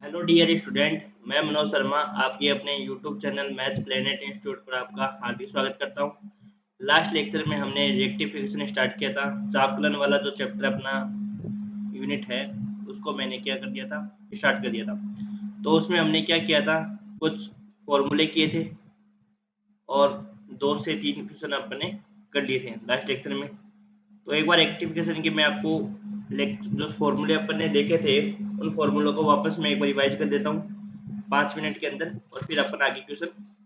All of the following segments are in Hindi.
हेलो डियर स्टूडेंट, मैं मनोज शर्मा आपके अपने YouTube channel maths planet institute पर आपका हार्दिक स्वागत करता हूं। लास्ट लेक्चर में हमने रेक्टिफिकेशन स्टार्ट किया था। चापकलन वाला जो चैप्टर अपना यूनिट है उसको मैंने क्या कर दिया था, स्टार्ट कर दिया था। तो उसमें हमने क्या किया था, कुछ फॉर्मूले किए थे और 2 से 3 क्वेश्चन अपने कर लिए थे लास्ट लेक्चर में। तो एक बार रेक्टिफिकेशन की मैं आपको जो फॉर्मूले अपन ने देखे थे उन फॉर्मूलों को वापस मैं एक बार रिवाइज कर देता हूँ 5 मिनट के अंदर, और फिर अपन आगे क्वेश्चन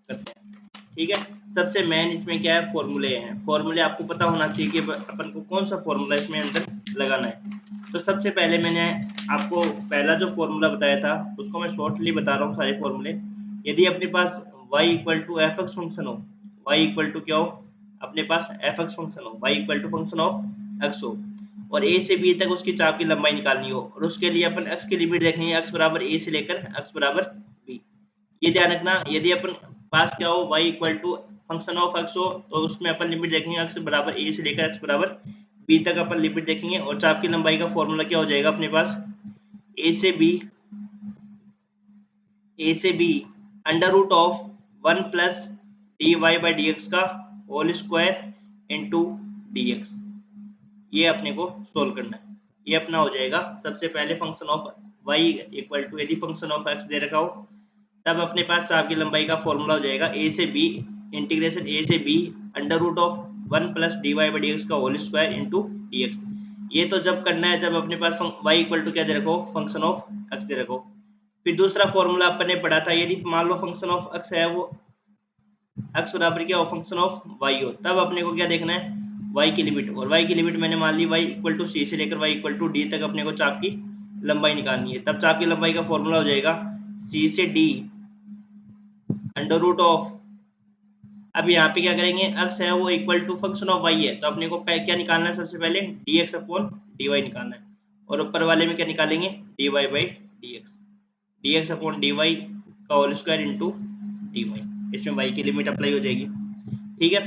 करते हैं। ठीक है। सबसे मेन इसमें क्या है, फॉर्मूले हैं। फॉर्मूले आपको पता होना चाहिए कि अपन को कौन सा फॉर्मूला इसमें अंदर लगाना है। तो सबसे पहले मैंने आपको पहला जो फॉर्मूला बताया था उसको मैं शॉर्टली बता रहा हूँ सारे फॉर्मूले। यदि अपने पास y equal to f x function हो, y इक्वल टू क्या हो, अपने पास एफ एक्स फंक्शन हो, y equal to function of x हो, और a से b तक उसकी चाप की लंबाई निकालनी हो, और उसके लिए अपन x की लिमिट देखेंगे, x बराबर a से लेकर x बराबर b। ये ध्यान रखना, यदि अपन पास क्या हो y equal to function of x हो तो उसमें अपन लिमिट देखेंगे x बराबर a से लेकर x बराबर b तक अपन लिमिट देखेंगे, और चाप की लंबाई का फॉर्मूला क्या हो जाएगा अपने पास, a से b under root of 1 plus d y by d x का whole square into d x. ये अपने को सोल्व करना है। ये अपना हो जाएगा सबसे पहले function of y equal to, यदि फंक्शन ऑफ x दे रखा हो तब अपने पास चाप की लंबाई का फॉर्मूला हो जाएगा a से b इंटीग्रेशन a से b under root of 1 plus d y by d x का whole square into d x. ये तो जब करना है जब अपने पास y इक्वल टू क्या दे रखो, फंक्शन ऑफ x दे रखो। फिर दूसरा फॉर्मूला अपन ने पढ़ा था, यदि मान लो फंक्शन ऑफ x है वो x बराबर क्या हो, फंक्शन ऑफ y हो, तब अपने को क्या देखना है, y की लिमिट। और y की लिमिट मैंने मान ली y इक्वल टू सी से लेकर y इक्वल टू डी तक अपने को चाप की लंबाई निकालनी है। तब चाप की लंबाई का फॉर्मूला हो जाएगा c से d अंडर रूट ऑफ, अब यहाँ पे क्या करेंगे, x है वो equal to function of y है, तो अपने को क्या निकालना है, सबसे पहले dx अपॉन dy निकालना है, और ऊपर वाले में क्या निकालेंगे, dy by dx, dx upon dy का होल स्क्वायर इंटू dy। इसमें y की लिमिट अप्लाई हो जाएगी। ठीक है।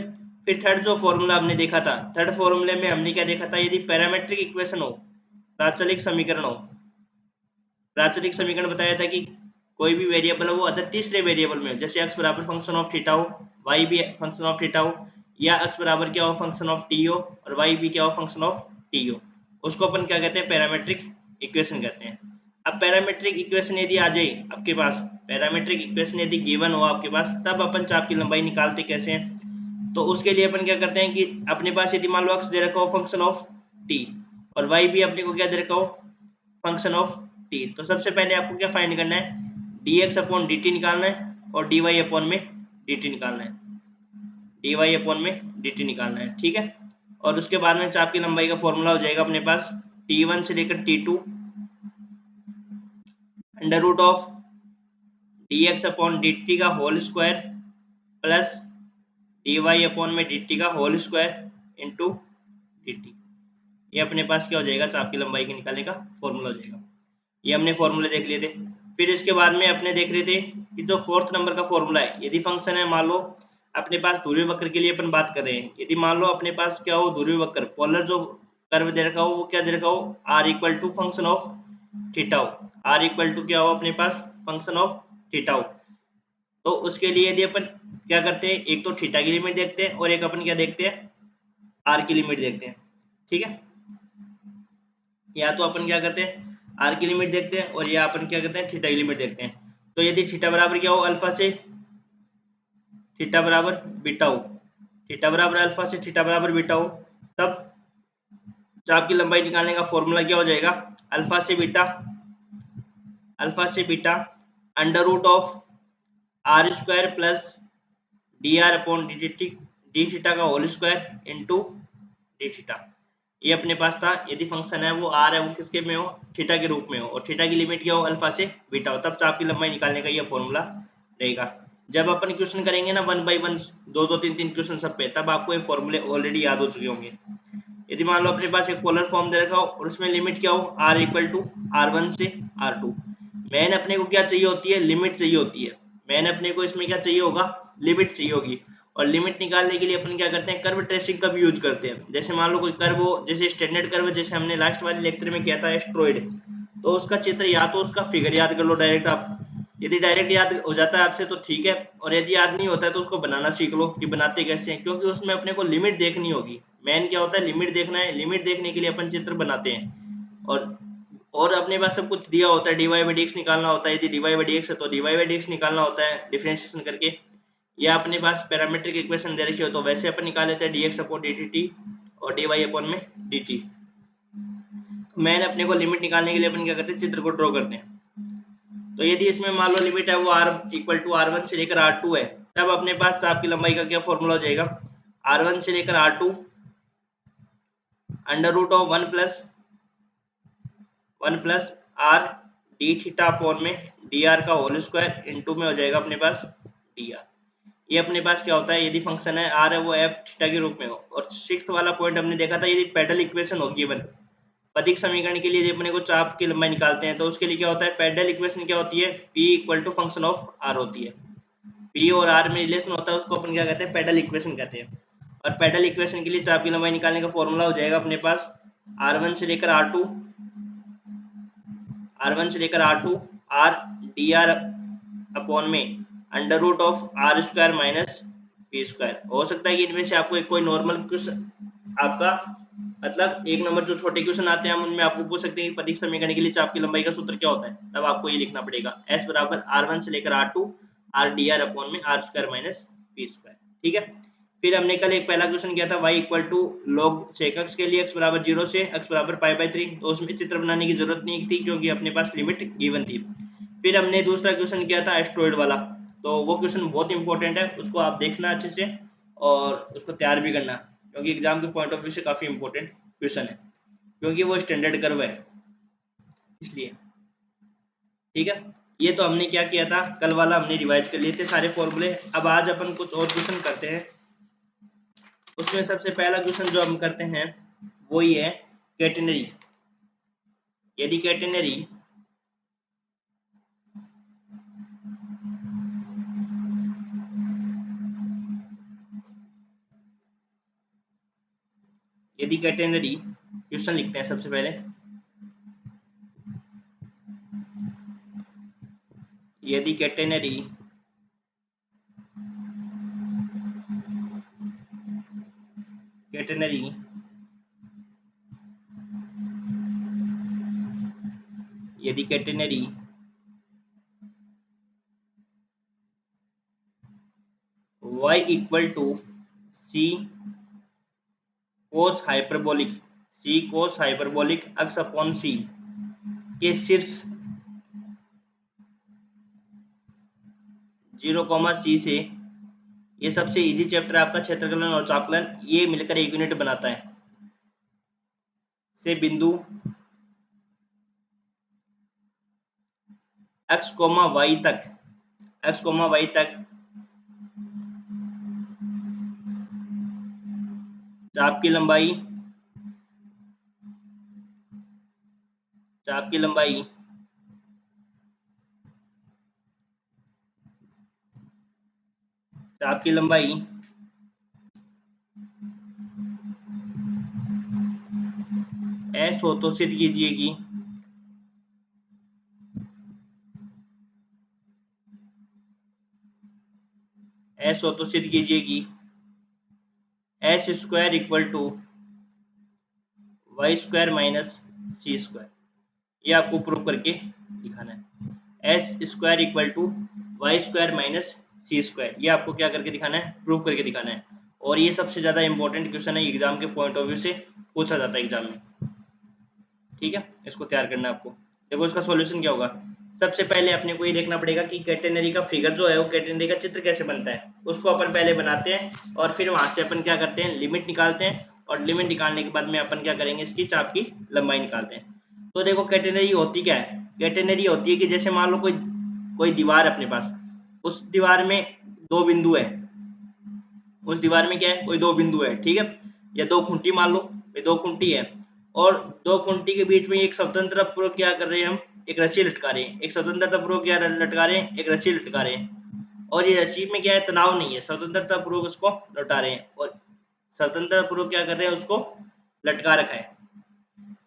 फिर थर्ड जो फॉर्मूला हमने देखा था, थर्ड फॉर्मूले में हमने क्या देखा था, यदि पैरामेट्रिक इक्वेशन हो, प्राचलिक समीकरण हो, प्राचलिक समीकरण बताया था कि कोई भी वेरिएबल हो वो अदर तीसरे वेरिएबल में हो, जैसे x बराबर फंक्शन ऑफ थीटा हो, y भी फंक्शन ऑफ थीटा हो, या x बराबर क्या हो, फंक्शन ऑफ t हो, और y भी क्या हो, फंक्शन ऑफ t हो, उसको अपन क्या कहते हैं, पैरामेट्रिक इक्वेशन कहते हैं। अब पैरामेट्रिक इक्वेशन यदि आ जाए आपके पास, पैरामेट्रिक इक्वेशन यदि गिवन हो आपके पास, तब अपन चाप की लंबाई निकालते कैसे हैं। तो उसके लिए अपन क्या करते हैं कि अपने पास यदि मान लो x दे रखा हो फंक्शन ऑफ t, और y भी अपने को क्या दे रखा हो, फंक्शन ऑफ t, तो सबसे पहले आपको क्या फाइंड करना है, dx अपॉन dt निकालना है, और dy अपॉन में dt निकालना है, dy अपॉन में dt निकालना है। ठीक है। और उसके बाद में चाप की लंबाई का फॉर्मूला हो जाएगा अपने पास t1 से लेकर t2 under root of dx upon dt का whole square plus dy upon में dt का होल स्क्वायर इंटू dt। ये अपने पास क्या हो जाएगा, चाप की लंबाई के निकालने का फॉर्मूला हो जाएगा। ये हमने फॉर्मूले देख लिए थे। फिर इसके बाद में अपने देख रहे थे कि जो फोर्थ नंबर का फॉर्मूला है, यदि फंक्शन है, मान लो अपने पास ध्रुवीय वक्र के लिए अपन बात कर रहे हैं, यदि मान लो अपने पास क्या हो, ध्रुवीय वक्र पोलर जो कर्व दे रखा हो वो क्या दे रखा हो, r equal to function of theta हो, r इक्वल टू क्या हो अपने पास, फंक्शन ऑफ थीटा हो। तो उसके लिए यदि अपन क्या करते हैं, एक तो थीटा की लिमिट देखते हैं और एक अपन क्या देखते हैं, r की लिमिट देखते हैं। ठीक है। या तो अपन क्या करते हैं, आर की लिमिट देखते हैं, और या अपन क्या करते हैं, थीटा की लिमिट देखते हैं। तो यदि थीटा बराबर क्या हो, अल्फा से थीटा बराबर बीटा हो, थीटा बराबर अल्फा से थीटा बराबर बीटा हो, तब चाप की लंबाई निकालने का फॉर्मूला क्या हो जाएगा, अल्फा से बीटा, अल्फा से beta under root of r square plus d r upon d theta का whole square into d theta. ये अपने पास था, यदि फंक्शन है वो आर है वो किसके में हो, थीटा के रूप में हो, और थीटा की लिमिट क्या हो, अल्फा से बीटा हो, तब चाप की लंबाई निकालने का ये फॉर्मूला रहेगा। जब अपन क्वेश्चन करेंगे ना 1 बाई 1, 2 2 3 3 क्वेश्चन सब पे, तब आपको ये फॉर्मूले ऑलरेडी याद हो चुके होंगे। यदि मान लो अपने पास एक पोलर फॉर्म दे रखा हो और उसमें लिमिट क्या हो, आर इक्वल टू r1 से r2, मैन अपने को क्या चाहिए होती है, लिमिट चाहिए होती है। मैन अपने को इसमें क्या चाहिए होगा, लिमिट चाहिए होगी। और लिमिट निकालने के लिए अपन क्या करते हैं, कर्व ट्रेसिंग का भी यूज करते हैं। जैसे मान लो कोई कर्व हो, जैसे स्टैंडर्ड कर्व, जैसे हमने लास्ट वाले लेक्चर में किया था एस्ट्रॉइड, तो उसका चित्र या तो उसका फिगर याद कर लो डायरेक्ट आप, यदि डायरेक्ट याद हो जाता है आपसे तो ठीक है, और यदि याद नहीं होता है तो उसको बनाना सीख लो कि बनाते कैसे हैं, क्योंकि उसमें अपने को लिमिट देखनी होगी। मेन क्या होता है, लिमिट देखना है, लिमिट देखने के लिए अपन चित्र बनाते हैं। और अपने पास सब कुछ दिया होता है, dy बाई डी निकालना होता है, यदि dy बाई डी है तो dy बाई डी निकालना होता है डिफरेंशिएशन करके, या अपने पास पैरामीट्रिक इक्वेशन दे रखी हो तो वैसे अपन निकाल लेते हैं dx अपॉन dt और dy अपॉन में dt। मैंने अपने को लिमिट निकालने के लिए अपन क्या करते हैं, चित्र को ड्रॉ करते हैं। तो यदि इसमें मान लो लिमिट है वो r इक्वल टू r1 से लेकर r2 है, तब अपने पास चाप की लंबाई का क्या फॉर्मूला हो जाएगा, r1 से लेकर r2 under root of 1 plus r d theta upon में dr का होल स्क्वायर इनटू में हो जाएगा अपने पास dr। ये अपने पास क्या होता है, यदि फंक्शन है r है वो f थीटा के रूप में हो। और सिक्स्थ वाला पॉइंट हमने देखा था, यदि पेडल इक्वेशन हो गिवन, पदिक समीकरण के लिए यदि अपने को चाप की लंबाई निकालते हैं तो उसके लिए क्या होता है, पेडल इक्वेशन क्या होती है, p equal to function of r होती है। p और r में रिलेशन होता है, उसको अपन क्या कहते हैं, पेडल इक्वेशन कहते हैं। और पेडल इक्वेशन के लिए चाप की लंबाई निकालने का फॉर्मूला हो जाएगा अपने पास r1 से लेकर r2 r dr अपॉन में under root of r square minus p square. हो सकता है कि इनमें से आपको एक कोई नॉर्मल क्वेश्चन आपका मतलब एक नंबर जो छोटे क्वेश्चन आते हैं हम उनमें आपको पूछ सकते हैं कि पदिक समीकरण के लिए चाप की लंबाई का सूत्र क्या होता है, तब आपको ये लिखना पड़ेगा s बराबर r1 से लेकर r2 r dr अपॉन में r square minus p square. ठीक है, फिर हमने कल एक पहला क्वेश्चन किया था y equal to log sec x के लिए x बराबर 0 से x बराबर π/3, तो उसमें चित्र बनाने की जरूरत नहीं थी क्योंकि अपने पास लिमिट गिवन थी। फिर हमने दूसरा क्वेश्चन किया था एस्ट्रॉइड वाला, तो वो क्वेश्चन बहुत इंपॉर्टेंट है, उसको आप देखना अच्छे से और उसको तैयार भी करना, क्योंकि एग्जाम के पॉइंट ऑफ व्यू से काफी इंपॉर्टेंट क्वेश्चन है, क्योंकि वो स्टैंडर्ड कर्व है इसलिए। ठीक है, ये तो हमने क्या किया था, कल वाला हमने रिवाइज कर लिए थे सारे फॉर्मूले। अब आज अपन कुछ और क्वेश्चन करते हैं। उसमें सबसे पहला क्वेश्चन जो हम करते हैं वो ये है कैटेनरी। यदि कैटेनरी क्वेश्चन लिखते हैं सबसे पहले, यदि कैटेनरी यदि catenary y equal to c cos hyperbolic x upon c के शीर्ष 0, c से, ये सबसे इजी चैप्टर आपका क्षेत्रफलन और चापलन, ये मिलकर एक यूनिट बनाता है, से बिंदु x, y तक चाप की लंबाई s स्वतोषित कीजिएगी s square equal to y square minus c square. ये आपको प्रूव करके दिखाना है, s square equal to y square minus c square, ये आपको क्या करके दिखाना है, प्रूव करके दिखाना है। और ये सबसे ज्यादा इंपॉर्टेंट क्वेश्चन है, एग्जाम के पॉइंट ऑफ व्यू से पूछा जाता है एग्जाम में। ठीक है, इसको तैयार करना है आपको। देखो इसका सॉल्यूशन क्या होगा, सबसे पहले अपने को ये देखना पड़ेगा कि कैटेनरी का फिगर जो है वो कैटेनरी का चित्र कैसे बनता है, उसको अपन पहले बनाते हैं और फिर वहां से अपन क्या करते हैं, लिमिट निकालते हैं, और लिमिट निकालने के बाद में अपन क्या करेंगे, इसकी चाप की लंबाई निकालते हैं। तो देखो कैटेनरी होती क्या है, कैटेनरी होती है कि जैसे मान लो कोई दीवार है अपने पास, उस दीवार में दो बिंदु है, कोई दो बिंदु है, ठीक है, या दो खूंटी मान लो, ये दो खूंटी है, और दो खूंटी के बीच में एक स्वतंत्र पूर्वक क्या कर रहे हैं, हम एक रस्सी लटका रहे हैं, एक स्वतंत्रता पूर्वक क्या लटका रहे हैं, एक रस्सी लटका रहे हैं। और ये रस्सी में क्या है, तनाव नहीं है, स्वतंत्रता पूर्वक उसको लौटा रहे हैं, और स्वतंत्रता पूर्वक क्या कर रहे हैं, उसको लटका रखा है।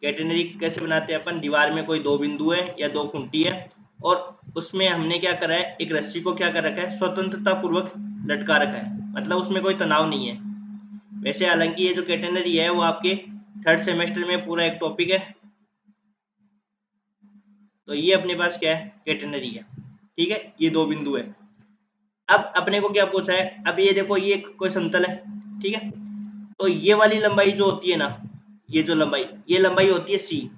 कैटेनरी कैसे बनाते हैं अपन, दीवार में कोई दो बिंदु है या दो खूंटी है और उसमें हमने क्या करा है, एक रस्सी को क्या कर रखा है, स्वतंत्रता पूर्वक लटका रखा है, मतलब उसमें कोई तनाव नहीं है। वैसे हालांकि ये जो कैटेनरी है वो आपके थर्ड सेमेस्टर में पूरा एक टॉपिक है। तो ये अपने पास क्या है, कैटेनरी है। ठीक है, ये दो बिंदु है। अब अपने को क्या पूछा है, अब ये देखो ये कोई समतल है। ठीक है, तो ये वाली लंबाई जो होती है ना, ये जो लंबाई, ये लंबाई होती है सी।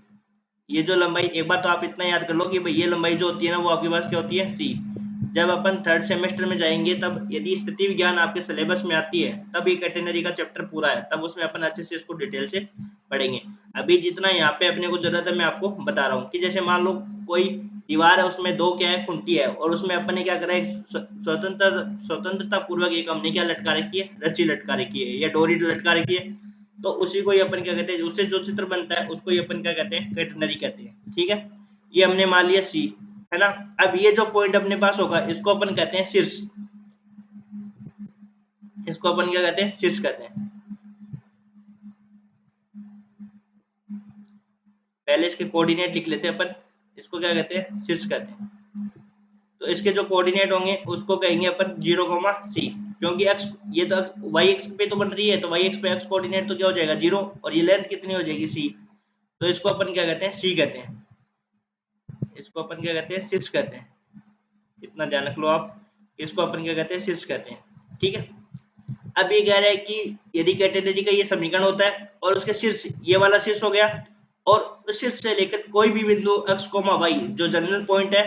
ये जो लंबाई, एक बार तो आप इतना याद कर लो कि भाई ये लंबाई जो होती है ना वो आपके पास क्या होती है, सी। जब अपन थर्ड सेमेस्टर में जाएंगे तब यदि स्थिति विज्ञान आपके सिलेबस में आती है तब ये कैटेनरी का चैप्टर पूरा है, तब उसमें अपन अच्छे से इसको डिटेल से पढ़ेंगे। अभी जितना यहाँ पे अपने को जरूरत है मैं आपको बता रहा हूँ कि जैसे मान लो कोई दीवार है, उसमें दो क्या है, खुंटी है और उसमें अपन ने क्या करा है, स्वतंत्रता पूर्वक एक हमने क्या लटका रखी है, रस्सी लटका रखी है या डोरी लटका रखी है। तो उसी को ही अपन क्या कहते हैं, उससे जो चित्र बनता है उसको ही अपन क्या कहते हैं, कैटेनरी कहते हैं। ठीक है, ये हमने मान लिया सी, है ना। अब ये जो पॉइंट अपने पास होगा इसको अपन कहते हैं शीर्ष, इसको अपन क्या कहते हैं, शीर्ष कहते हैं। पहले इसके कोऑर्डिनेट लिख लेते हैं अपन, इसको क्या कहते हैं, शीर्ष कहते हैं। तो इसके जो कोऑर्डिनेट होंगे उसको कहेंगे अपन 0,c, क्योंकि x, ये तो वाई एक्स पे तो बन रही है, तो वाई एक्स पे एक्स कोऑर्डिनेट तो क्या हो जाएगा, 0, और ये लेंथ कितनी हो जाएगी, c। तो इसको अपन क्या कहते हैं, c कहते हैं। इसको अपन क्या कहते हैं, शीर्ष कहते हैं। इतना ध्यान रख लो आप, इसको अपन क्या कहते हैं, शीर्ष कहते हैं। ठीक है, अब ये कह रहा है कि यदि कैटेनरी का ये समीकरण होता है और उसके शीर्ष, ये वाला शीर्ष हो गया, और उस शीर्ष से लेकर कोई भी बिंदु x, y जो जनरल पॉइंट है,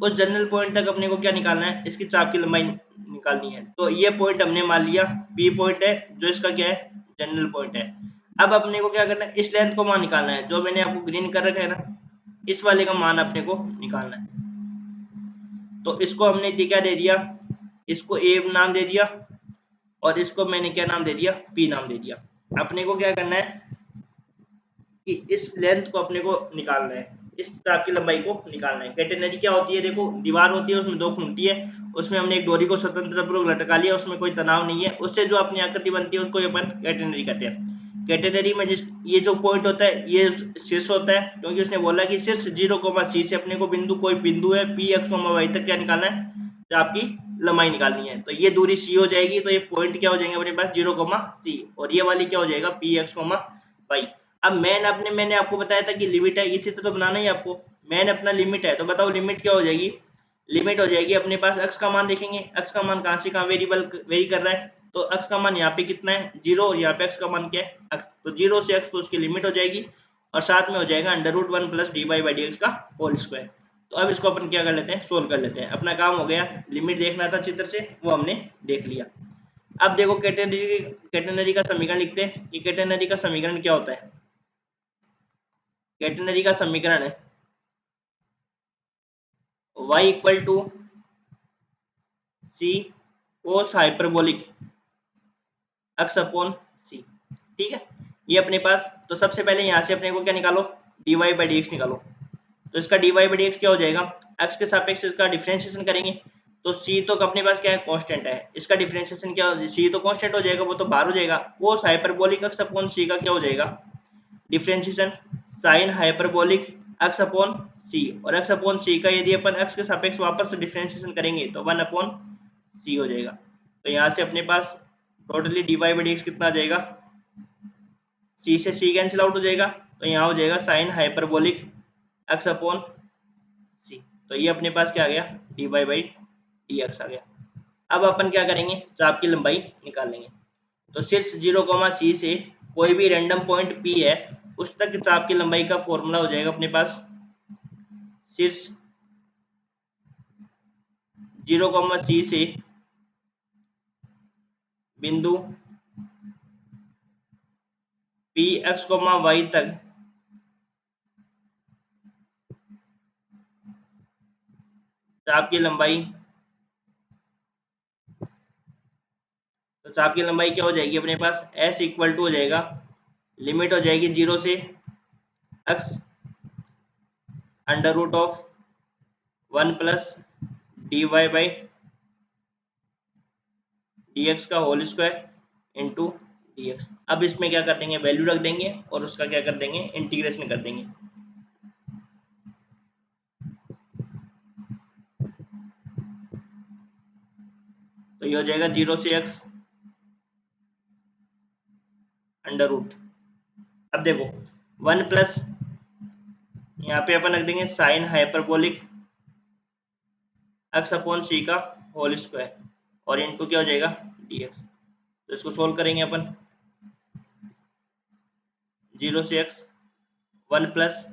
उस जनरल पॉइंट तक अपने को क्या निकालना है, इसकी चाप की लंबाई निकालनी है। तो ये पॉइंट हमने मान लिया P पॉइंट है, जो इसका क्या है, जनरल पॉइंट है। अब अपने को क्या करना है, इस लेंथ को मान निकालना है, जो मैंने आपको ग्रीन कर रखा है ना, इस वाले का मान अपने को निकालना है। तो इसको हमने क्या दे दिया, इसको ए नाम दे दिया और इसको मैंने क्या नाम दे दिया, पी नाम दे दिया। अपने को क्या करना है कि इस लेंथ को अपने को निकालना है, इस चाप की लंबाई को निकालना है। कैटेनरी क्या होती है, देखो दीवार होती है, उसमें दो खूंटी है, उसमें हमने एक डोरी को स्वतंत्रपूर्वक लटका लिया, उसमें कोई तनाव नहीं है, उससे जो अपनी आकृति बनती है उसको अपन कैटेनरी कहते हैं। कैटेनरी में जिस ये जो पॉइंट होता है ये शीर्ष होता है, क्योंकि उसने बोला कि शीर्ष 0,c से अपने को बिंदु, कोई बिंदु है p x, y तक क्या निकालना है, चाप की लंबाई निकालनी है। तो ये दूरी c हो जाएगी, तो ये पॉइंट क्या हो जाएंगे अपने पास, 0,c, और ये वाली क्या हो जाएगा, p x, y। अब मैंने आपको बताया था कि लिमिट है, ये चित्र तो बनाना ही आपको, मैन अपना लिमिट है, तो बताओ लिमिट क्या हो जाएगी, लिमिट हो जाएगी अपने पास x का मान देखेंगे, x का मान कहाँ से कहाँ वेरी कर रहा है, तो x का मान यहाँ पे कितना है, 0, और यहाँ पे x का मान क्या है, x, तो 0 से x तो उसकी लिमिट हो जाएगी, और साथ में हो जाएगा √1 + dy/dx का होल स्क्वायर। तो अब इसको अपन क्या कर लेते हैं, सोल्व कर लेते हैं, अपना काम हो गया। लिमिट देखना था चित्र से, वो हमने देख लिया। अब देखो कैटेनरी का समीकरण लिखते हैं कि कैटेनरी का समीकरण क्या होता है। कैटेनरी का समीकरण है y = c cos hyperbolic x/c। ठीक है, ये अपने पास, तो सबसे पहले यहाँ से अपने को क्या निकालो, dy/dx निकालो। तो इसका dy/dx क्या हो जाएगा, x के सापेक्ष इसका डिफरेंशिएशन करेंगे, तो c तो अपने पास क्या है, कांस्टेंट है, इसका डिफरेंशिएशन क्या, c तो कांस्टेंट हो जाएगा, वो तो बाहर हो जाएगा। cos हाइपरबोलिक x/c का क्या हो जाएगा, डिफरेंशिएशन sin हाइपरबोलिक x/c, और x/c का यदि अपन x के सापेक्ष वापस डिफरेंशिएशन करेंगे तो 1/c हो जाएगा। तो यहाँ से अपने पास टोटली dy/dx कितना आ जाएगा, c से c कैंसिल आउट हो जाएगा, तो यहाँ हो जाएगा sin हाइपरबोलिक x/c। तो ये अपने पास क्या आ गया, dy/dx आ गया। अब अपन क्या करेंगे, चाप की लंबाई निकाल लेंगे। तो शीर्ष 0,c से कोई भी रैंडम पॉइंट P है उस तक चाप की लंबाई का फॉर्मूला हो जाएगा अपने पास, शीर्ष 0,c से बिंदु P x, y तक चाप की लंबाई, तो चाप की लंबाई क्या हो जाएगी अपने पास, s = हो जाएगा, लिमिट हो जाएगी 0 से x √1 + dy/dx का होल स्क्वायर इंटू dx। अब इसमें क्या कर देंगे, वैल्यू रख देंगे और उसका क्या कर देंगे, इंटीग्रेशन कर देंगे। तो ये हो जाएगा 0 से x अंडर रूट। अब देखो 1 प्लस यहाँ पे अपन रख देंगे sign hyperbolic x upon c का होल स्क्वायर और इनटू क्या हो जाएगा dx। तो इसको सोल्व करेंगे अपन। 0 से x 1 plus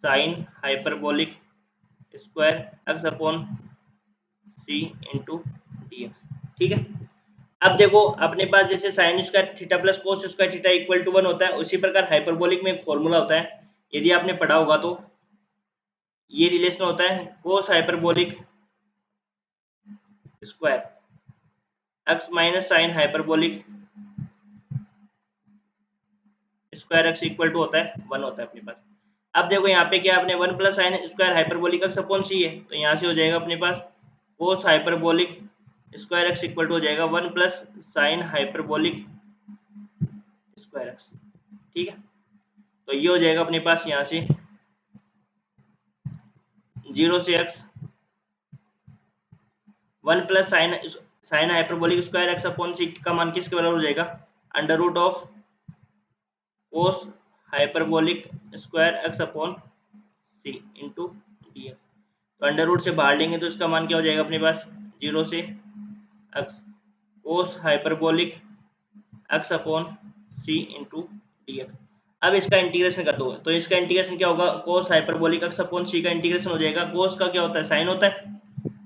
sine hyperbolic square x upon c into dx। ठीक है। अब देखो अपने पास जैसे sine square theta plus cos square theta equal to 1 होता है, उसी प्रकार हाइपरबोलिक में एक फॉर्मूला होता है, यदि आपने पढ़ा होगा तो ये रिलेशन होता है cos hyperbolic square x minus sine hyperbolic square x equal to होता है 1 होता है अपने पास। अब देखो यहाँ पे क्या अपने 1 plus sine square hyperbolic x upon c है, तो यहाँ से हो जाएगा अपने पास cos hyperbolic square x equal to हो जाएगा 1 plus sine hyperbolic square x। ठीक है। तो ये हो जाएगा अपने पास यहाँ से 0 से x 1 plus sine hyperbolic square x upon c का मान किसके बराबर हो जाएगा, under root of cos hyperbolic square x upon c into d x. तो अंडर रूट से बाहर लेंगे तो इसका मान क्या हो जाएगा अपने पास 0 से x कोस hyperbolic x upon c into d x. अब इसका इंटीग्रेशन कर दो, तो इसका इंटीग्रेशन क्या होगा, कोस हाइपरबोलिक x अपॉन सी का इंटीग्रेशन हो जाएगा, कोस का क्या होता है साइन होता है,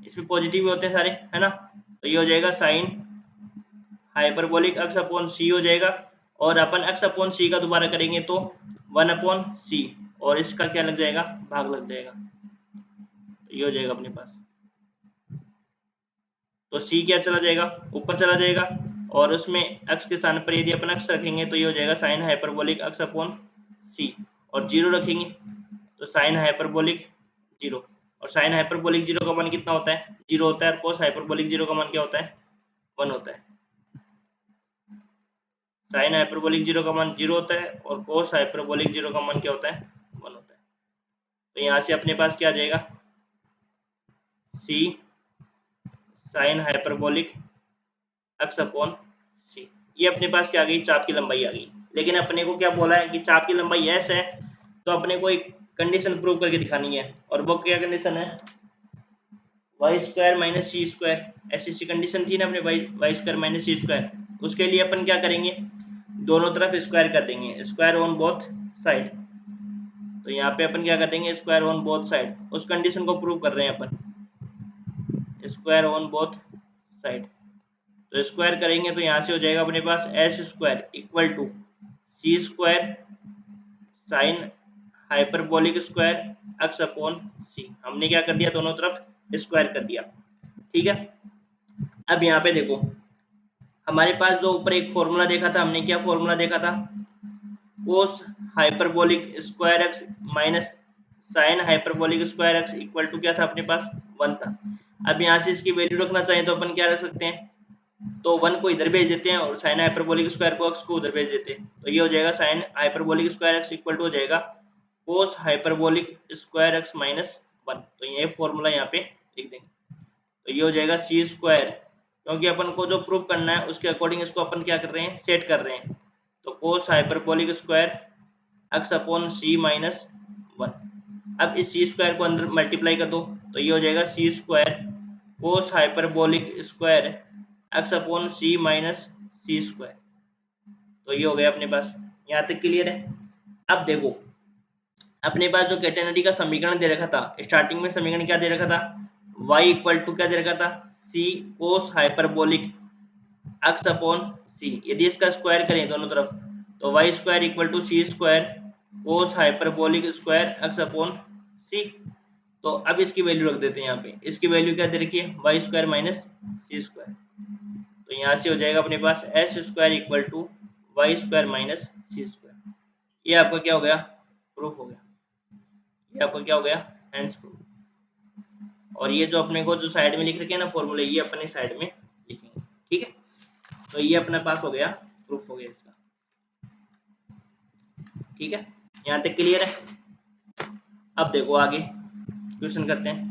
इसमें पॉजिटिव भी होते हैं सारे, है ना। तो ये हो जाएगा साइन हाइपरबोलिक x अपॉन सी हो जाएगा, और अपन x अपॉन सी का दोबारा करेंगे तो 1 अपॉन सी, और इसका क्या लग जाएगा, भाग लग जाएगा। तो ये हो जाएगा अपने पास, तो c क्या चला जाएगा, ऊपर चला जाएगा, और उसमें x के स्थान पर यदि अपन x रखेंगे तो ये हो जाएगा साइन हाइपरबोलिक x अपॉन सी, और 0 रखेंगे तो साइन हाइपरबोलिक 0, और साइन हाइपरबोलिक 0 का मान कितना होता है, 0 होता है, और कोस हाइपरबोलिक 0 का मान क्या होता है, 1 होता है। साइन हाइपरबोलिक 0 का मान 0 होता है, और कोस हाइपरबोलिक 0 का मान क्या होता है, 1 होता है। तो यहाँ से अपने पास क्या आ जाएगा, c sine hyperbolic x upon c. ये अपने पास क्या आ गई, चाप की लंबाई आ गई। लेकिन अपने को क्या बोला है कि चाप की लंबाई s है, तो अपने को एक कंडीशन प्रूव करके दिखानी है, और वो क्या कंडीशन है, y square minus c square, ऐसी सी कंडीशन थी ना अपने, Y square minus c square. उसके लिए अपन क्या करेंगे, दोनों तरफ स्क्वायर कर देंगे, स्क्वायर ऑन बोथ साइड। तो यहाँ पे अपन क्या कर देंगे, स्क्वायर ऑन बोथ साइड, उस कंडीशन को प्रूव कर रहे हैं अपन, स्क्वायर ऑन बोथ साइड। तो स्क्वायर करेंगे तो यहाँ से हो जाएगा अपने पास s square equal to c square sine hyperbolic square x upon c. हमने क्या कर दिया, दोनों तरफ स्क्वायर कर दिया। ठीक है। अब यहाँ पे देखो हमारे पास जो ऊपर एक फॉर्मूला देखा था हमने, क्या फॉर्मूला देखा था, cos hyperbolic square x minus sine hyperbolic square x equal to क्या था अपने पास, 1 था। अब यहाँ से इसकी वैल्यू रखना चाहिए तो अपन क्या रख सकते हैं, तो 1 को इधर भेज देते हैं और साइन हाइपरबोलिक स्क्वायर को x को उधर भेज देते हैं। तो ये हो जाएगा sine hyperbolic square x equal to हो जाएगा cos hyperbolic square x minus 1। तो ये फॉर्मूला यहाँ पे लिख देंगे। तो ये हो जाएगा सी स्क्वायर, क्योंकि अपन को जो प्रूव करना है उसके अकॉर्डिंग इसको अपन क्या कर रहे हैं, सेट कर रहे हैं। तो कोस hyperbolic square x upon c minus 1। अब इस सी स्क्वायर को अंदर मल्टीप्लाई कर दो, तो ये हो जाएगा c square cos hyperbolic square x upon c minus c square. तो ये हो गया अपने पास, यहाँ तक क्लियर है। अब देखो अपने पास जो कैटेनरी का समीकरण दे रखा था, स्टार्टिंग में समीकरण क्या दे रखा था, y इक्वल टू क्या दे रखा था, c cos hyperbolic x upon c. यदि इसका स्क्वायर करें दोनों तरफ तो y square equal to c square cos hyperbolic square x upon c. तो अब इसकी वैल्यू रख देते हैं यहाँ पे, इसकी वैल्यू क्या दे रखी है, y square minus c square. तो यहाँ से हो जाएगा अपने पास s square equal to y square minus c square. ये आपका क्या हो गया, प्रूफ हो गया। ये आपका क्या हो गया, हैंस प्रूफ। और ये जो अपने को जो साइड में लिख रखे हैं ना फॉर्मूले, ये अपने साइड में लिखेंगे। ठीक है। तो ये अपने पास हो गया, प्रूफ हो गया इसका। ठीक है, यहाँ तक क्लियर है। अब देखो आगे क्वेश्चन करते हैं।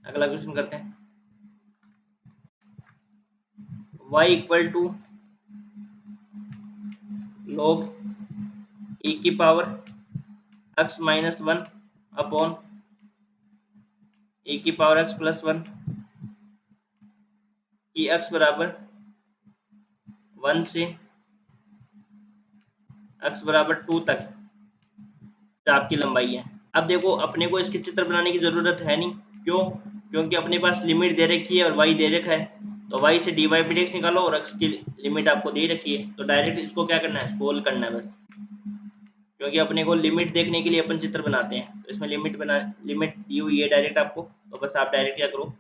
अगला क्वेश्चन करते हैं। y equal to log e की power x minus 1 upon e की पावर x प्लस 1 की x बराबर 1 से x बराबर 2 तक चाप की लंबाई है। अब देखो अपने को इसके चित्र बनाने की जरूरत है नहीं, क्यों? क्योंकि अपने पास लिमिट दे रखी है और y दे रखा है, तो y से dy by dx निकालो और x की लिमिट आपको दे रखी है, तो डायरेक्ट इसको क्या करना है, सोल्व करना है बस। क्योंकि अपने को लिमिट देखने के लिए अपन चित्र बनाते हैं, तो इसमें लिमिट दी हुई है डायरेक्ट आपको, तो बस आप डायरेक्ट क्या करो,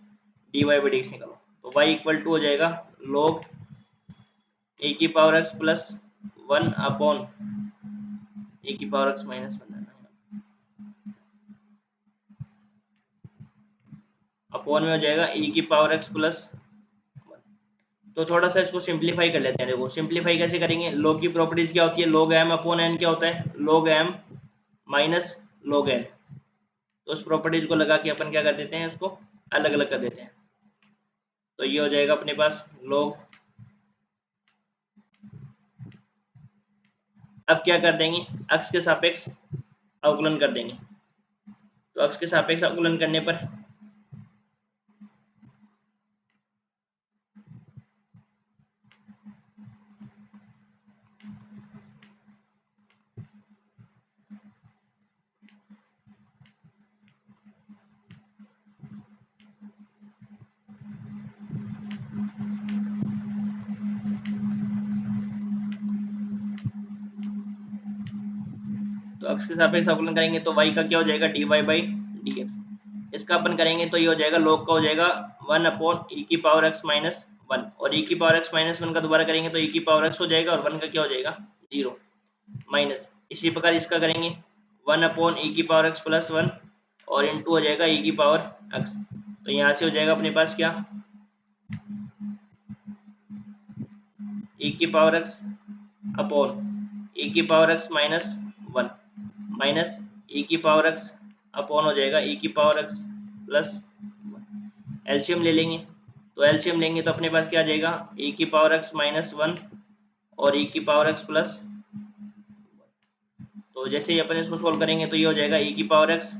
dy by dx निकालो। तो y इक्वल टू हो जाएगा log e की power x plus 1 upon e की पावर x माइनस 1 अपॉन में हो जाएगा e की पावर x प्लस 1। तो थोड़ा सा इसको सिंप्लीफाई कर लेते हैं। देखो सिंप्लीफाई कैसे करेंगे, log की प्रॉपर्टीज क्या होती है, log m अपॉन n क्या होता है, log m minus log n। तो उस प्रॉपर्टीज को लगा के अपन क्या कर देते हैं, इसको अलग अलग कर देते हैं। तो ये हो जाएगा अपने पास log, अब क्या कर देंगे, x के सापेक्ष अवकलन कर देंगे। तो x के सापेक्ष अवकलन करने पर तो x के सापेक्ष अवकलन करेंगे तो y का क्या हो जाएगा, dy बाई dx। इसका अपन करेंगे तो ये हो जाएगा, log का हो जाएगा 1 अपॉन e की पावर x माइनस 1, और e की पावर x माइनस 1 का दोबारा करेंगे तो e की पावर x हो जाएगा, और 1 का क्या हो जाएगा, 0 माइनस। इसी प्रकार इसका करेंगे 1 अपॉन e की पावर x प्लस 1 और इंटू हो जाएगा e की पावर x। तो यहाँ से हो जाएगा अपने पास क्या, e की पावर x अपॉन e की power x minus 1 minus e की पावर x अपॉन हो जाएगा e की पावर x प्लस 1। एलसीएम ले लेंगे, तो एलसीएम लेंगे तो अपने पास क्या आ जाएगा, e की पावर x माइनस 1 और e की पावर x प्लस। तो जैसे ही अपन इसको सोल्व करेंगे तो ये हो जाएगा e की पावर x,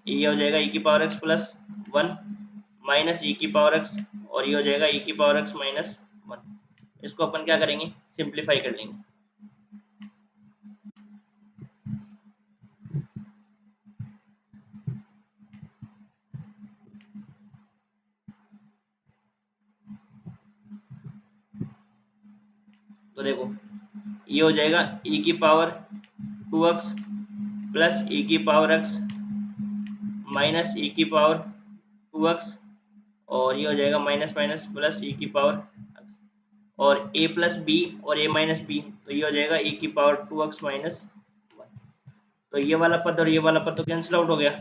ये हो जाएगा e की power x plus 1 minus e की पावर x, और ये हो जाएगा e की पावर x माइनस 1। इसको अपन क्या करेंगे, सिंप्लीफाई कर लेंगे। तो देखो ये हो जाएगा e की पावर 2x प्लस e की पावर x माइनस e की पावर 2x, और ये हो जाएगा माइनस माइनस प्लस e की पावर x, और a प्लस बी और a माइनस बी, तो ये हो जाएगा e की पावर 2x माइनस 1। तो ये वाला पद और ये वाला पद तो कैंसिल आउट हो गया,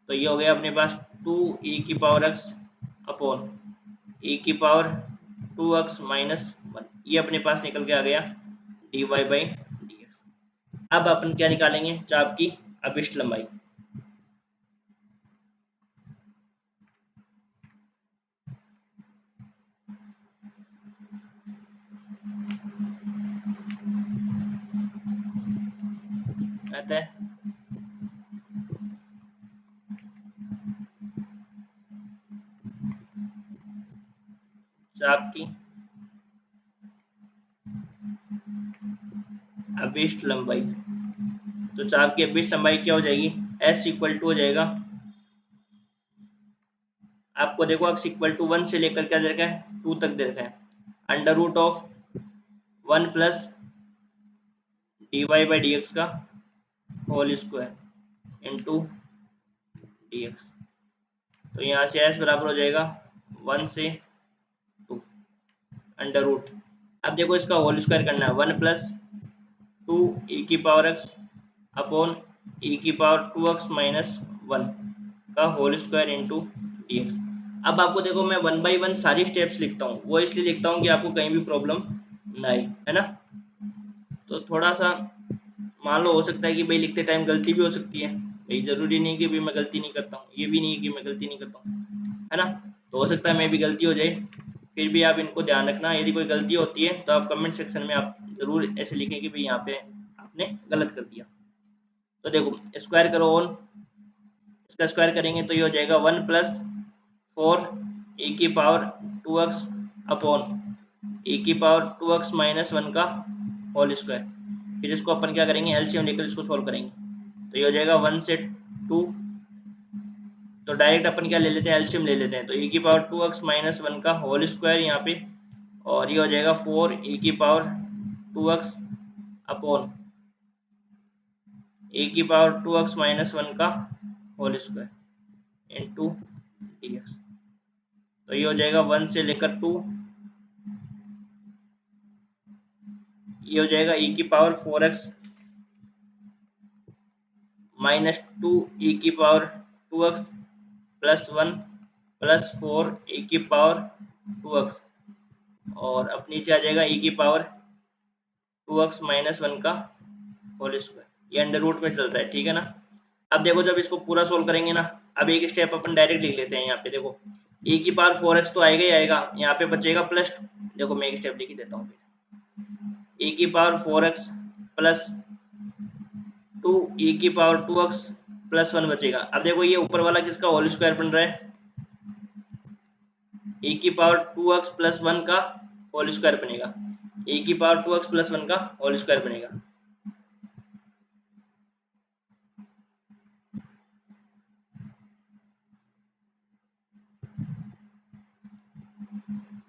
तो ये हो गया अपने पास 2e की पावर x अपॉन e की पावर 2x माइनस 1। ये अपने पास निकल के आ गया dy बाई dx। अब अपन क्या निकालेंगे, चाप की अभिष्ट लंबाई। आता है चाप की अभिष्ट लंबाई। तो चाप की अभिष्ट लंबाई क्या हो जाएगी, s इक्वल टू हो जाएगा, आपको देखो x इक्वल टू 1 से लेकर क्या दे रखा है, 2 तक दे रखा है, under root of 1 plus dy by dx का होल स्क्वायर इंटू dx। तो यहाँ से s बराबर हो जाएगा 1 से 2। अंडर रूट, अब देखो इसका होल स्क्वायर करना है, 1 प्लस 2 ई की पावर एक्स अपॉन ई की पावर 2x माइनस 1 का whole square into d x. अब आपको देखो मैं 1 बाई 1 सारी स्टेप्स लिखता हूँ, वो इसलिए लिखता हूँ कि आपको कहीं भी प्रॉब्लम ना आए, है ना। तो थोड़ा सा मान लो हो सकता है कि भाई लिखते टाइम गलती भी हो सकती है, भाई जरूरी नहीं कि भाई मैं गलती नहीं करता हूँ, ये भी नहीं है कि मैं गलती नहीं करता हूँ, है ना। तो हो सकता है मैं भी गलती हो जाए, फिर भी आप इनको ध्यान रखना, यदि कोई गलती होती है तो आप कमेंट सेक्शन में आप जरूर ऐसे लिखें कि भाई यहाँ पे आपने गलत कर दिया। तो देखो स्क्वायर करो ऑन, इसका स्क्वायर करेंगे तो ये हो जाएगा 1 प्लस 4 ई की पावर 2x अपॉन ई की पावर 2x माइनस 1 का होल स्क्वायर। फिर इसको अपन क्या करेंगे, एलसीएम लेकर इसको सोल्व करेंगे, तो ये हो जाएगा 1 से 2, तो डायरेक्ट अपन क्या ले लेते हैं, एलसीएम ले लेते हैं, तो e की पावर 2x माइनस 1 का होल स्क्वायर यहाँ पे, और ये हो जाएगा 4 e की पावर 2x अपॉन e की पावर 2x माइनस 1 का होल स्क्वायर इंटू dx। तो ये हो जाएगा 1 से लेकर 2, ये हो जाएगा e की पावर 4x माइनस 2 ई की पावर 2x प्लस 1 प्लस 4 ई की पावर 2x, और अब नीचे आ जाएगा ई की पावर 2x माइनस 1 का होल स्क्वायर, ये अंडर रूट में चल रहा है, ठीक है ना। अब देखो जब इसको पूरा सोल्व करेंगे ना, अब एक स्टेप अपन डायरेक्ट लिख लेते हैं, यहाँ पे देखो ई की पावर 4x तो आएगा ही आएगा, यहाँ पे बचेगा प्लस, देखो मैं एक स्टेप लिख ही देता हूँ, फिर ई की पावर 4x प्लस 2 ई की पावर 2x प्लस 1 बचेगा। अब देखो ये ऊपर वाला किसका होल स्क्वायर बन रहा है, ए की पावर 2x प्लस 1 का होल स्क्वायर बनेगा, ए की पावर 2x प्लस 1 का होल स्क्वायर बनेगा।